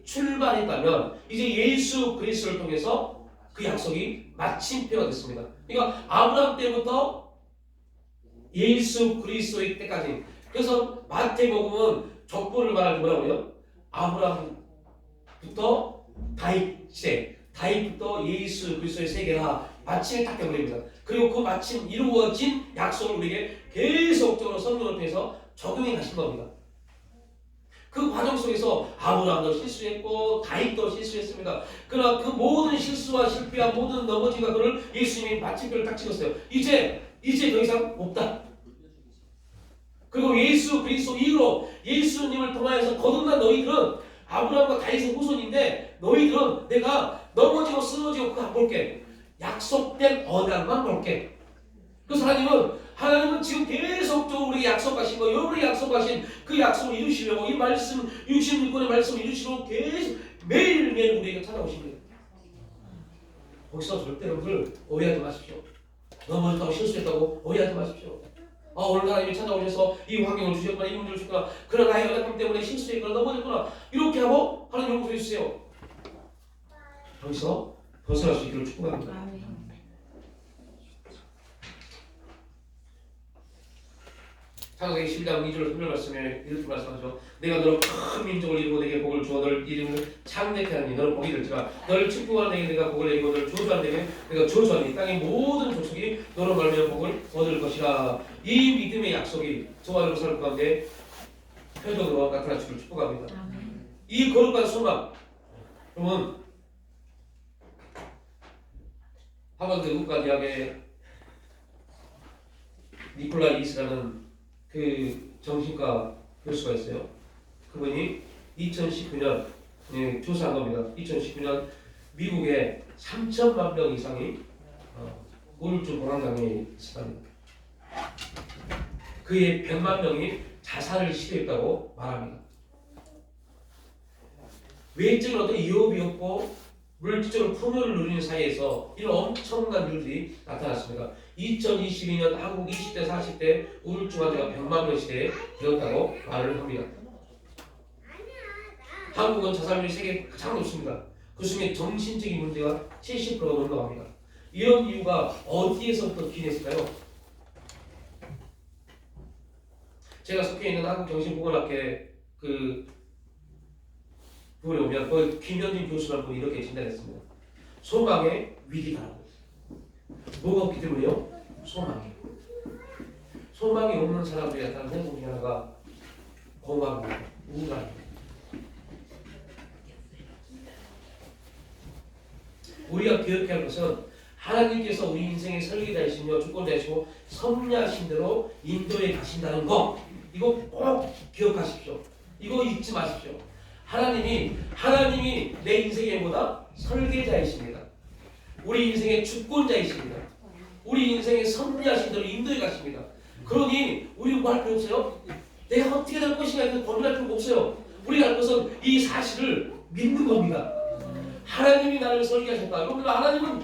출발했다면 이제 예수 그리스도를 통해서 그 약속이 마침표가 됐습니다. 그러니까 아브라함 때부터 예수 그리스도의 때까지. 그래서 마태복음은 족보를 말할 때 뭐라고요? 아브라함부터 다윗 시대, 다윗부터 예수 그리스도의 세계가 마침이 딱 되어버립니다. 그리고 그 마침 이루어진 약속을 우리에게 계속적으로 성경을 통해서 적용해 가신 겁니다. 그 과정 속에서 아브라함도 실수했고 다윗도 실수했습니다. 그러나 그 모든 실수와 실패와 모든 넘어짐과 그를 예수님이 마침표를 딱 찍었어요. 이제 더 이상 없다. 그리고 예수 그리스도 이후로 예수님을 통하여서 거듭난 너희들은 아브라함과 다윗의 후손인데 너희들은 내가 넘어지고 쓰러지고 그거 안 볼게. 약속된 언약만 볼게. 그래서 하나님은 지금 계속적으로 우리에게 약속하신 거, 여러분에게 약속하신 그 약속을 이루시려고 이 말씀, 66권의 말씀을 이루시려고 계속 매일매일 우리에게 찾아오십니다. 거기서 절대 여러분들 오해하지 마십시오. 넘어졌다고 실수했다고 오해하지 마십시오. 오늘 하나님이 찾아오셔서 이 환경을 주셨구나, 이 문제를 주셨구나, 그러나 나의 연약함 때문에 실수했구나, 넘어졌구나, 이렇게 하고 하나님 용서해 주세요. 거기서 벗어날 수 있기를 축복합니다. 창세기 11장 2절 설명 말씀에 이렇게 말씀하죠. 내가 너를 큰 민족을 이루고 내게 복을 주어 너를 이름을 창대케 하니 너를 복이 될지라. 너를 축복하는 내게 내가 복을 내리고 너를 저주하는 내게 내가 저주하니 땅의 모든 족속이 너로 말미암아 복을 얻을 것이라. 이 믿음의 약속이 저와 여러분 삶 가운데 표적으로 나타날 줄을 축복합니다. 이 거룩한 소망, 여러분 하버드 국가대학의 니콜라 이스라는 그 정신과 교수가 있어요. 그분이 2019년 조사한 겁니다. 2019년 미국에 3천만 명 이상이 우울증 공황장애에 있었답니다. 그의 100만 명이 자살을 시도했다고 말합니다. 외적인 어떤 이업이 없고 물질적으로 풍요를 누리는 사이에서 이런 엄청난 일들이 나타났습니다. 2022년 한국 20대 40대 우울증 환자가 100만 명 시대에 되었다고 말을 합니다. 한국은 자살률이 세계 가장 높습니다. 그 중에 정신적인 문제가 70%가 넘어갑니다. 이런 이유가 어디에서부터 기인했을까요? 제가 속해 있는 한국정신보건학회 부분에 오면 거기 김현진 교수라는 분이 이렇게 진단했습니다. 소망의 위기다라고. 뭐가 없기 때문에요? 소망이 없는 사람들이 나타나는 행동 중에 하나가 공허합니다. 우울합니다. 우리가 기억해야 할 것은 하나님께서 우리 인생의 설계자이시며 주권자이시고 섭리하신 대로 인도에 가신다는 거, 이거 꼭 기억하십시오. 이거 잊지 마십시오. 하나님이 내 인생의 뭐다? 설계자이십니다. 우리 인생의 주권자이십니다. 우리 인생의 섭리하신 대로 인도에 가십니다. 그러니 우리 뭐 할 필요 없어요? 내가 어떻게 될 것인가 이렇게 고민할 필요가 없어요. 우리가 할 것은 이 사실을 믿는 겁니다. 하나님이 나를 설계하셨다. 그러면 하나님은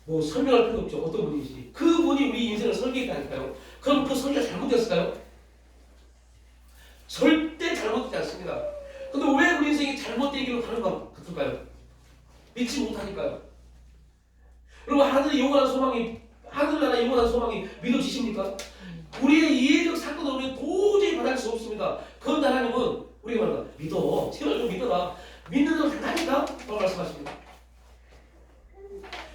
뭐 설명할 필요 없죠. 어떤 분이신지. 그분이 우리 인생을 설계했다니까요. 그럼 그 설계가 잘못됐을까요? 절대 잘못되지 않습니다. 근데 왜 우리 인생이 잘못되기로 가는 것 같을까요? 믿지 못하니까요. 여러분, 하늘의 영원한 소망이, 하늘나라의 영원한 소망이 믿어지십니까? 우리의 이해적 사건을 우리는 도저히 받을 수 없습니다. 그런데 하나님은 우리가 말한다. 믿어. 제발 좀 믿어라. 믿는 건 된다니까? 라고 말씀하십니다.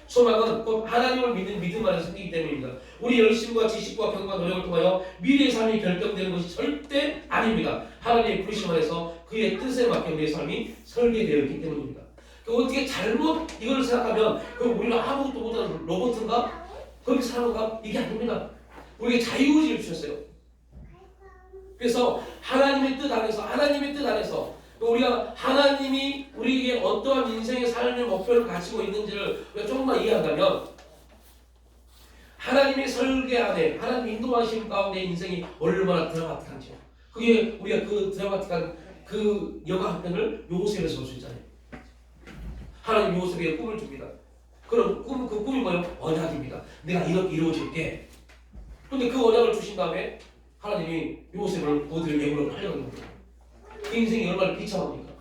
소망은 곧 하나님을 믿는 믿음 안에서 생기기 때문입니다. 우리 열심과 지식과 경과 노력을 통하여 미래의 삶이 결정되는 것이 절대 아닙니다. 하나님의 부르심 안에서 그의 뜻에 맞게 우리의 삶이 설계되어 있기 때문입니다. 어떻게 잘못 이걸 생각하면 그럼 우리가 아무것도 못하는 로봇인가? 그렇게 사는가? 이게 아닙니다. 우리에게 자유의지를 주셨어요. 그래서 하나님의 뜻 안에서 우리가 하나님이 우리에게 어떠한 인생의 삶의 목표를 가지고 있는지를 우리가 조금만 이해한다면 하나님의 설계 안에 하나님 인도하심 가운데 인생이 얼마나 드라마틱한지요. 그게 우리가 그 드라마틱한 그 영화 한 편을 요셉에서 볼 수 있잖아요. 하나님 요셉에게 꿈을 줍니다. 그럼 그 꿈이 뭐예요? 언약입니다. 내가 이렇게 이루어질게. 그런데 그 언약을 주신 다음에 하나님이 요셉을 어디를 예고로 팔려갑니다. 그 인생이 얼마나 비참합니까?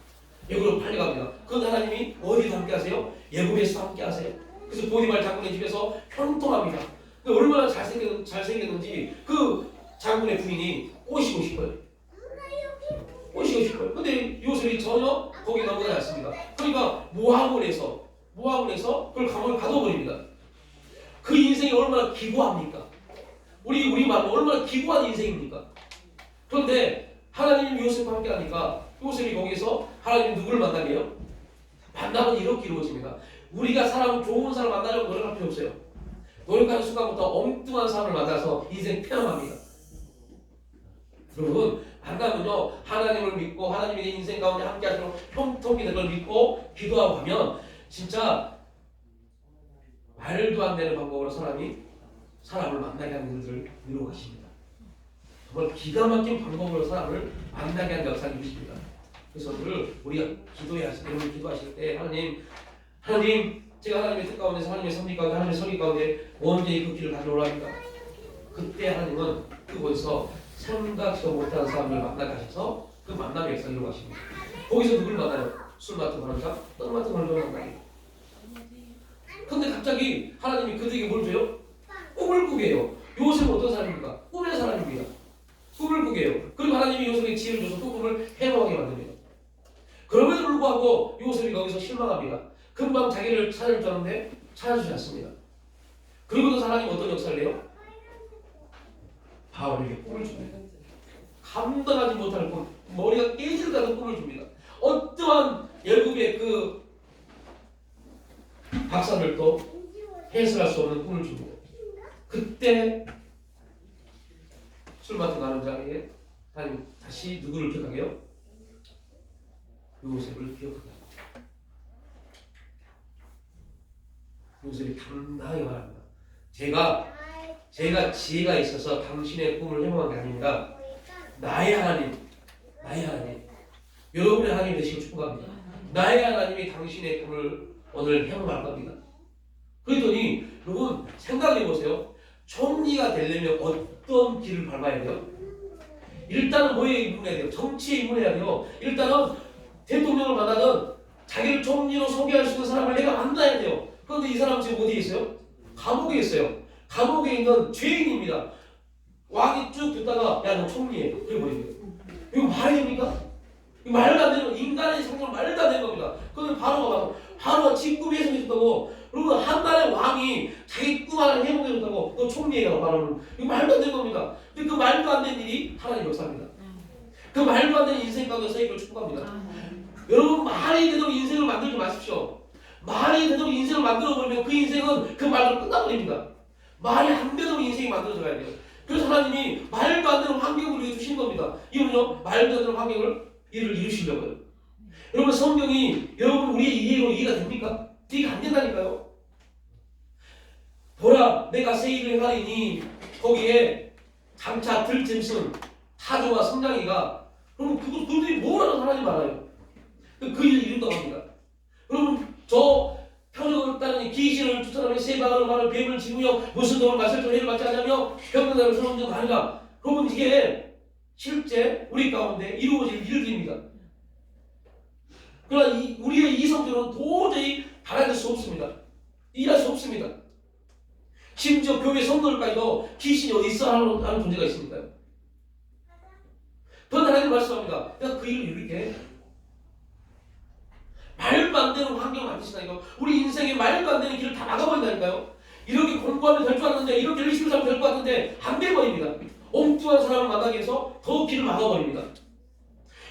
예고로 팔려갑니다. 그런데 하나님이 어디서 함께 하세요? 예고에서 함께 하세요. 그래서 보디발 장군의 집에서 형통합니다. 근데 얼마나 잘생겼는지 그 장군의 부인이 꼬시고 싶어요. 꼬시고 싶어요. 근데 요셉이 전혀 거기에 넘어가지 않습니다. 그러니까 모함을 해서 그걸 감옥에 가둬버립니다. 그 인생이 얼마나 기구합니까? 우리 말로 얼마나 기구한 인생입니까? 그런데 하나님이 요셉과 함께 하니까 요셉이 거기서 하나님이 누구를 만나게 해요? 만나면 이렇게 이루어집니다. 우리가 좋은 사람 만나려고 노력할 필요 없어요. 노력하는 순간부터 엉뚱한 사람을 만나서 인생 편안합니다. 여러분, 만나면요 하나님을 믿고 하나님이 내 인생 가운데 함께 하시는 형통이 될 걸 믿고 기도하고 가면 진짜 말도 안 되는 방법으로 사람을 만나게 하는 일들을 이루어 가십니다. 정말 기가 막힌 방법으로 사람을 만나게 하는 역사를 이루십니다. 그래서 우리가 여러분 기도하실 때 하나님 제가 하나님의 뜻 가운데서 하나님의 섭리 가운데 하나님의 설계 가운데 온전히 그 길을 가지러 합니다. 그때 하나님은 그곳에서 생각지도 못한 사람을 만나게 하셔서 그 만남의 역사를 이루어 가십니다. 거기서 누굴 만나요? 술 맡은 사람과 떡 맡은 사람을 만나요. 근데 갑자기 하나님이 그들에게 뭘 줘요? 꿈을 꾸게 해요. 요셉은 어떤 사람입니까? 꿈의 사람입니다. 꿈을 꾸게 해요. 그리고 하나님이 요셉에게 지혜를 줘서 그 꿈을 해몽하게 만듭니다. 그럼에도 불구하고 요셉이 거기서 실망합니다. 금방 자기를 찾을 줄 알았는데 찾아주지 않습니다. 그리고도 하나님이 어떤 역사를 해요? 바울에게 꿈을 줍니다. 감당하지 못할 꿈, 머리가 깨질 같은 꿈을 줍니다. 어떠한 열국의 그 박사들도 해설할 수 없는 꿈을 줍니다. 그때 술 맡은 남자에게 하나님 다시 누구를 기억하게 해요? 요셉을 기억하게 합니다. 요셉이 당당하게 말합니다. 제가 지혜가 있어서 당신의 꿈을 해몽한 게 아닙니다. 나의 하나님 여러분의 하나님 되시길 축복합니다. 나의 하나님이 당신의 꿈을 오늘 해몽할 겁니다. 그랬더니 여러분 생각해 보세요. 총리가 되려면 어떤 길을 밟아야 돼요? 일단은 뭐에 입문해야 돼요? 정치에 입문해야 돼요. 일단은 대통령을 만나든 자기를 총리로 소개할 수 있는 사람을 내가 만나야 돼요. 그런데 이 사람 지금 어디에 있어요? 감옥에 있어요. 감옥에 있는 죄인입니다. 왕이 쭉 듣다가 야 너 총리해. 그래 버립니다. 이거 말이 됩니까? 이거 말도 안 되는 인간의 상상을 말도 안 되는 겁니다. 그런데 바로가 지 꿈이 해석해줬다고. 그리고 한 나라의 왕이 자기 꿈 하나 해몽해줬다고 너 총리해라고 말하는 이거 말도 안 되는 겁니다. 근데 그 말도 안 되는 일이 하나님 역사입니다. 그 말도 안 되는 인생 가운데 서있기를 축복합니다. 여러분 말이 되도록 인생을 만들지 마십시오. 말이 되도록 인생을 만들어버리면 그 인생은 그 말로 끝나버립니다. 말이 안 되도록 인생이 만들어져 가야 돼요. 그래서 하나님이 말도 안 되는 환경을 우리에게 주신 겁니다. 이유는요 말도 안 되는 환경을 이루시려고요. 여러분 성경이 여러분 우리의 이해로 이해가 됩니까? 이해가 안 된다니까요. 보라 내가 새 일을 하리니 거기에 장차 들짐승 타조와 성냥이가 그럼 그들이 뭐라고 하나님 알아요. 그 일을 이룬다고 합니다. 여러분 저 표적을 따르니 귀신을 쫓아내는 새 방을 말을 뱀을 지으며 무슨 돈을 마실 때 해를 받지 않냐며 병든 사람을 서는 아니라. 그러면 이게 실제 우리 가운데 이루어질 일들입니다. 그러나 우리의 이 성격은 도저히 받아들일 수 없습니다. 이해할 수 없습니다. 심지어 교회 성도들까지도 귀신이 어디 있어 하는 존재가 있습니까요? 그런데 하나님 말씀합니다. 내가 그 일을 이렇게 말도 안 되는 환경을 만드신다니까요. 우리 인생에 말도 안 되는 길을 다 막아버린다니까요. 이렇게 공부하면 될 줄 알았는데, 이렇게 열심히 살면 될 것 같은데 안 돼버립니다. 엉뚱한 사람을 만나게 해서 더 길을 막아버립니다.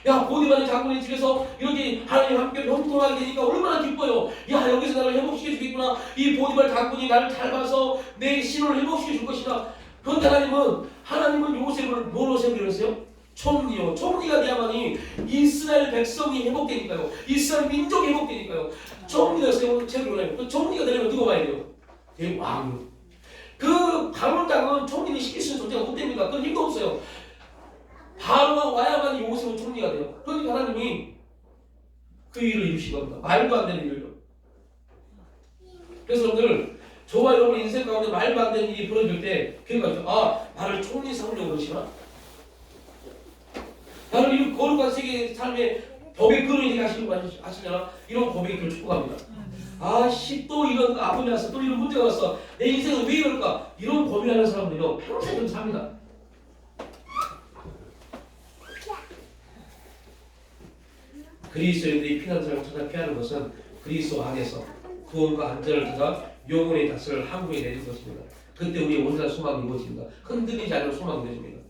야, 보디발의 장군의 집에서 이렇게 하나님 함께 형통하게 되니까 얼마나 기뻐요. 야, 여기서 나를 회복시켜 주겠구나. 이 보디발 장군이 나를 잘 봐서 내 신혼을 회복시켜 줄 것이다. 그런데 하나님은 요셉을 뭐로 세우려했어요? 총리요. 총리가 돼야만이 이스라엘 백성이 회복되니까요. 이스라엘 민족이 회복되니까요. 총리가 세우려면 그 총리가 되려면 누가 와야 돼요? 왕. 그 바로 땅은 총리를 시킬 수 있는 존재가 못 됩니다. 그건 힘도 없어요. 바로가 와야만 요셉은 총리가 돼요. 그러니까 하나님이 그 일을 이루신 겁니다. 말도 안 되는 일을요. 그래서 여러분들, 저와 여러분 인생 가운데 말도 안 되는 일이 벌어질 때 그런 거 있죠. 나를 총리 삼으려고 그러시나? 나를 이런 거룩한 세계 삶의 법의 근원이 되게 하시려나? 이런 고백을 축복합니다. 또 이런 아픔이 왔어. 또 이런 문제가 왔어. 내 인생은 왜 이럴까? 이런 고민하는 사람들이요. 평생 좀 삽니다. 그리스도인들이 피난처를 찾아 피하는 것은 그리스도 안에서 구원과 안전을 찾아 영혼의 닷을 항구에 내린 것입니다. 그때 우리의 온전한 소망이 이루어집니다. 흔들리지 않는 소망이 되어집니다.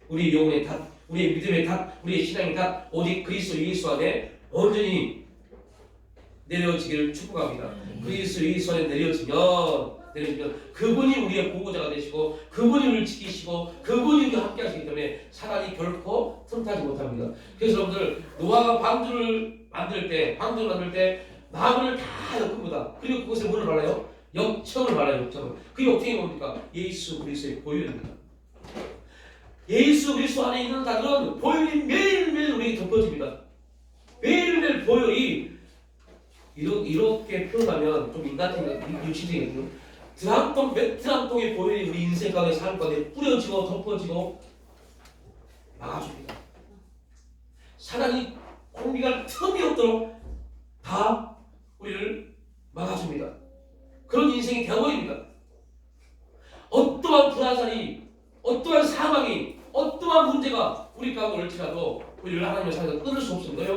우리 영혼의 닷, 우리의 믿음의 닷, 우리의 신앙의 닷, 오직 그리스도 예수 안에 온전히 내려지기를 축복합니다. 그리스도 예수 안에 내려지면 그분이 우리의 보호자가 되시고 그분이 우리를 지키시고 그분이 우리와 함께 하시기 때문에 사단이 결코 틈타지 못합니다. 그래서 여러분들, 노아가 방주를 만들 때 나무를 다 엮습니다. 그리고 그곳에 뭐를 발라요? 역청을 발라요. 역청을. 그 역청이 뭡니까? 예수 그리스도의 보혈입니다. 예수 그리스도 안에 있는 자들은 보혈이 매일매일 우리에게 덮어집니다. 매일매일 보혈이 이렇게 표현하면 좀 인간적인 육신적이거든요. 몇 드럼통의 보혈이 우리 인생 가운데 삶 가운데 뿌려지고 덮어지고 막아줍니다. 사단이 공기가 틈이 없도록 다 우리를 막아줍니다. 그런 인생이 되어버립니다. 어떠한 불화살이, 어떠한 사망이, 어떠한 문제가 우리 가운데 올지라도 우리를 하나님의 사랑에서 끊을 수 없습니다.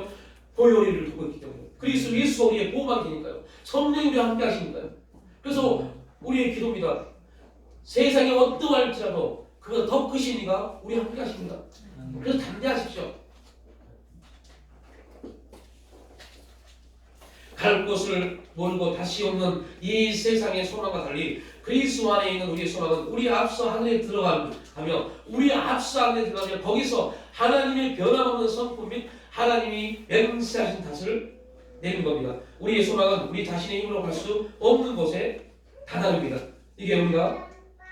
보혈이 우리를 두고 있기 때문에. 그리스도 예수가 우리의 보호막이 되니까요. 성령이 우리와 함께 하시니까요. 그래서 우리의 기도입니다. 세상에 어떠할지라도 그보다 더 크신 이가 우리 함께 하십니다. 그래서 담대하십시오. 갈 곳을 모르고 다시 없는 이 세상의 소망과 달리 그리스도 안에 있는 우리의 소망은 우리 앞서 하늘에 들어가며 우리 앞서 하늘에 들어가며 거기서 하나님의 변함없는 성품 및 하나님이 맹세하신 탓을 내는 겁니다. 우리의 소망은 우리 자신의 힘으로 갈 수 없는 곳에 다다릅니다. 이게 우리가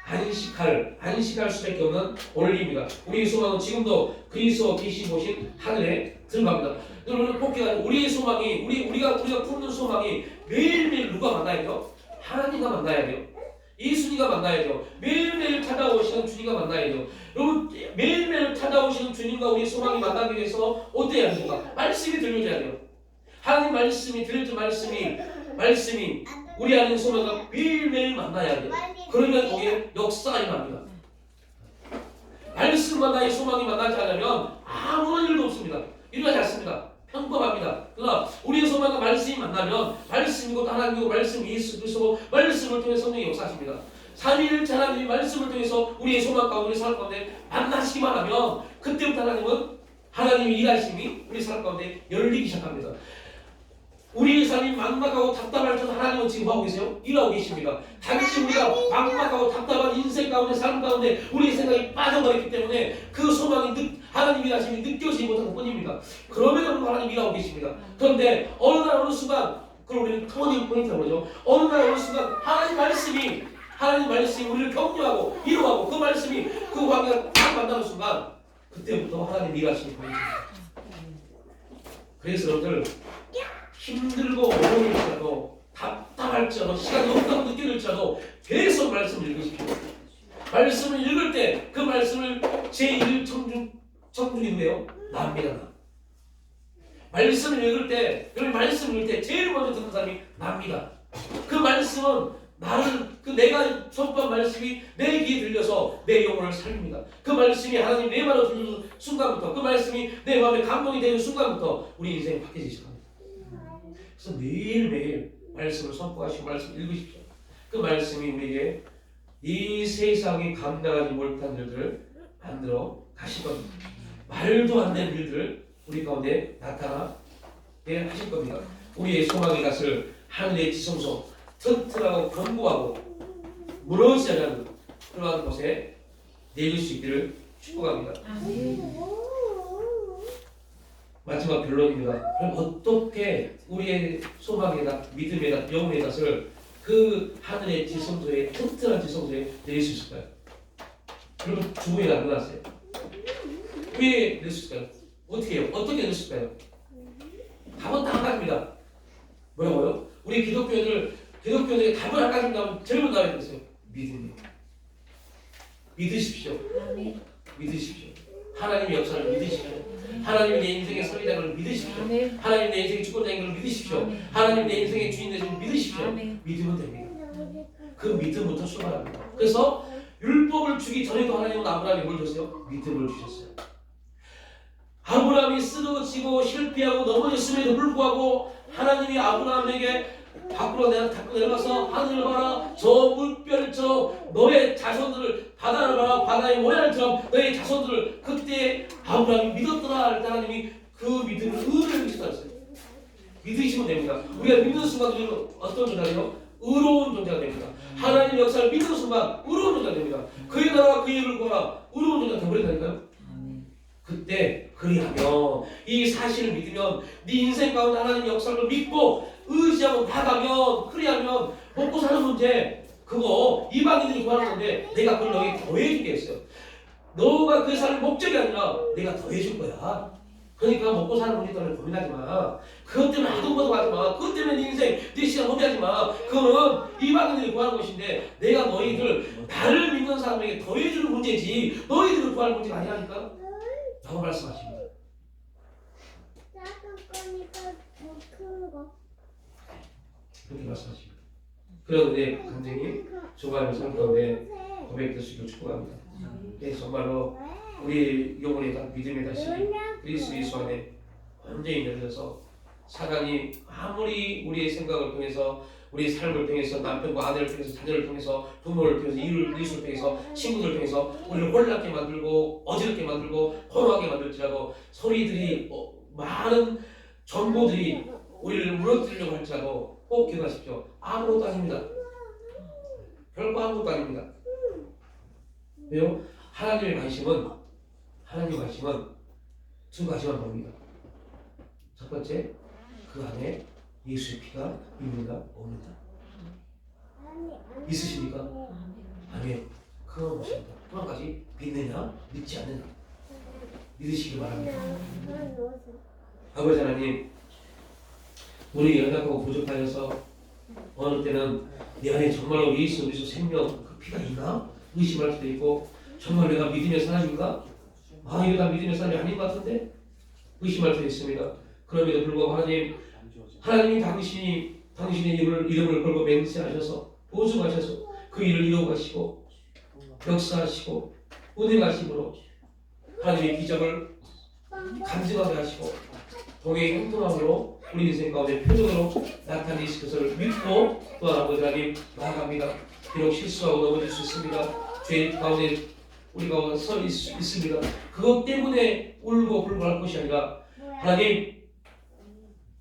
안식할 수밖에 없는 원리입니다. 우리의 소망은 지금도 그리스도 계신 곳인 하늘에 들어갑니다. 여러분, 꼭 우리의 소망이 우리가 품는 소망이 매일매일 누가 만나야 돼요? 하나님과 만나야 돼요. 예수님과 만나야 돼요. 매일매일 찾아오시는 주님과 만나야 돼요. 여러분, 매일매일 찾아오시는 주님과 우리 소망이 만나기 위해서 어떻게 해야 됩니까? 말씀이 들려줘야 돼요. 하나님 말씀이 들려준 말씀이 우리 안에 소망과 매일매일 만나야 돼요. 그러면 거기에 역사가 일어납니다. 말씀과 나의 소망이 만나지 않으면 아무런 일도 없습니다. 일어나지 않습니다. 평범합니다. 그러나 우리의 소망과 말씀이 만나면 말씀이고 하나님이고 말씀 예수 그리스도 말씀을 통해 성령이 역사하십니다. 삼위일체 하나님이 말씀을 통해서 우리의 소망 가운데 우리 삶 가운데 만나시기만 하면 그때부터 하나님이 일하심이 우리 삶 가운데 열리기 시작합니다. 우리의 삶이 막막하고 답답할 때 하나님은 지금 하고 계세요? 일하고 계십니다. 단지 우리가 막막하고 답답한 인생 가운데 삶 가운데 우리의 생각이 빠져버렸기 때문에 그 소망이 하나님 일하심이 느껴지지 못한 것 뿐입니다. 그럼에도 하나님 일하고 계십니다. 그런데 어느 날 어느 순간 그걸 우리는 터닝 포인트라고 그러죠. 어느 날 어느 순간 하나님 말씀이 우리를 격려하고 위로하고 그 말씀이 그 관계가 딱 만나는 순간 그때부터 하나님 일하심이 보입니다. 그래서 여러분들 힘들고 어려울지라도 답답할 할지라도 시간이 없다고 느껴질지라도 계속 말씀을 읽으십시오. 말씀을 읽을 때 그 말씀을 제1 청중이 누구예요? 나입니다. 말씀을 읽을 때, 그 말씀을 읽을 때 제일 먼저 듣는 사람이 나입니다. 그 말씀은 나를, 그 내가 선포한 말씀이 내 귀에 들려서 내 영혼을 살립니다. 그 말씀이 하나님 내 말을 들리는 순간부터, 그 말씀이 내 마음에 감동이 되는 순간부터 우리 인생이 바뀌기 시작합니다. 그래서 매일매일 말씀을 선포하시고 말씀을 읽으십시오. 그 말씀이 우리에게 이 세상이 감당하지 못한 일들을 만들어 가실 겁니다. 말도 안 되는 일들을 우리 가운데 나타나게 하실 겁니다. 우리의 소망의 갓을 하늘의 지성소 튼튼하고 견고하고 무너지지 않는 그러한 곳에 내릴 수 있기를 축복합니다. 마지막 결론입니다. 그럼 어떻게 우리의 소망에다 믿음에다 영혼의 갓을 그 하늘의 지성소에 튼튼한 지성소에 내릴 수 있을까요? 여러분 주부에 안 일어났어요? 왜 낼 수 있을까요? 어떻게 해요? 어떻게 낼 수 있을까요? 답은 딱 한 가지입니다. 뭐라고요? 우리 기독교인들이 답을 한 가지 나오면 제일 먼저 나와야 되겠어요. 믿음이요. 믿으십시오. 믿으십시오. 하나님의 역사를 믿으십시오. 하나님이 내 인생의 설계자를 믿으십시오. 하나님 내 인생의 주권자인 걸 믿으십시오. 하나님 내 인생의 주인 되신 걸 믿으십시오. 믿으면 됩니다. 그 믿음부터 출발합니다. 그래서 율법을 주기 전에도 하나님은 아브라함이 뭘 줬어요? 믿음을 주셨어요. 아브라함이 쓰러지고 실패하고 넘어졌음에도 불구하고 하나님이 아브라함에게 밖으로 내려가서 하늘을 봐라, 저 물결, 저 너의 자손들을, 바다를 봐라, 바다의 모양처럼 너의 자손들을. 그때 아브라함이 믿었더라 할 때 하나님이 그 믿음을 의를 주셨어요. 믿으시면 됩니다. 우리가 믿는 순간 우리는 어떤 존재가 돼요? 의로운 존재가 됩니다. 하나님의 역사를 믿는 순간 의로운 존재가 됩니다. 그의 나라와 그의 일을 구하라, 의로운 존재가 되어버린다니까요. 그때 그리하면, 이 사실을 믿으면, 네 인생 가운데 하나님의 역사를 믿고 의지하고 나가면, 그리하면 먹고 사는 문제 그거 이방인들이 구하는 건데 내가 그걸 너에게 더해주겠어요. 너가 그 삶의 목적이 아니라 내가 더해줄 거야. 그러니까 먹고 사는 문제 때문에 고민하지 마. 그것 때문에 아동바도 하지 마. 그것 때문에 네 인생, 네 시간 허비하지 마. 그거는 이방인들이 구하는 것인데 내가 너희들, 나를 믿는 사람에게 더해주는 문제지 너희들을 구하는 문제가 아니라니까 라고 말씀하십니다. 그렇게 말씀하십니다. 그런데 간증이 조바의 삶 가운데 고백되시길 축복합니다. 네, 정말로 우리 영혼의 믿음의 다시 그리스도 예수 안에 완전히 열려서 사단이 아무리 우리의 생각을 통해서, 우리의 삶을 통해서, 남편과 아내를 통해서, 자녀를 통해서, 부모를 통해서, 이웃을 통해서, 친구들을 통해서 우리를 혼란하게 만들고 어지럽게 만들고 허무하게 만들지라도, 소리들이 많은 정보들이 우리를 무너뜨리려고 할지라도 꼭 기억하십시오. 아무것도 아닙니다. 별거 아무것도 아닙니다. 왜요? 하나님의 관심은 두 가지만 봅니다. 첫 번째, 그 안에 예수의 피가 있는가 없는가. 있으십니까? 아멘. 그건 무엇입니까? 그만까지 믿느냐 믿지 않느냐 믿으시기 바랍니다. 아버지 하나님, 우리 연약하고 부족하여서 어느 때는 내 안에 정말로 예수 그리스도 생명 그 피가 있나 의심할 수도 있고, 정말 내가 믿음의 사람인가? 아, 이거 다 믿음의 사람이 아닌 것 같은데? 의심할 수도 있습니다. 그럼에도 불구하고 하나님이 당신의 이름을 걸고 맹세하셔서 보증하셔서 그 일을 이루어 가시고 역사하시고 은혜하심으로 하나님의 기적을 간증하게 하시고 동의 형통함으로 우리 인생 가운데 표적으로 나타내실 것을 믿고 또한 아버지 하나님 나아갑니다. 비록 실수하고 넘어질 수 있습니다. 죄 가운데 우리가 서 있습니다. 그것 때문에 울고 불고할 것이 아니라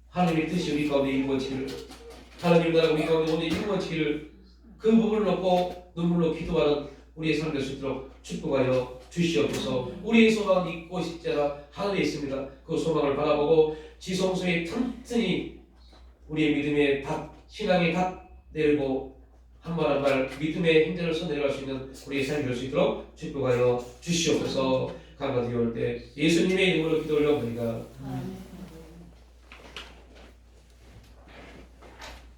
하나님의 뜻이 우리 가운데 이루어지기를, 하나님의 나라가 우리 가운데 오늘 이루어지기를, 그 부분을 놓고 눈물로 기도하는 우리의 삶 될 수 있도록 축복하여 주시옵소서. 우리의 소망은 있고 싶지않아 하늘에 있습니다. 그 소망을 바라보고 지성소에 튼튼히 우리의 믿음의 탑, 신앙의 탑 내리고 한 말 한 말 믿음의 행전을 써내려갈 수 있는 우리의 삶이 될 수 있도록 축복하여 주시옵소서. 감사드리올 때 예수님의 이름으로 기도 올려드립니다.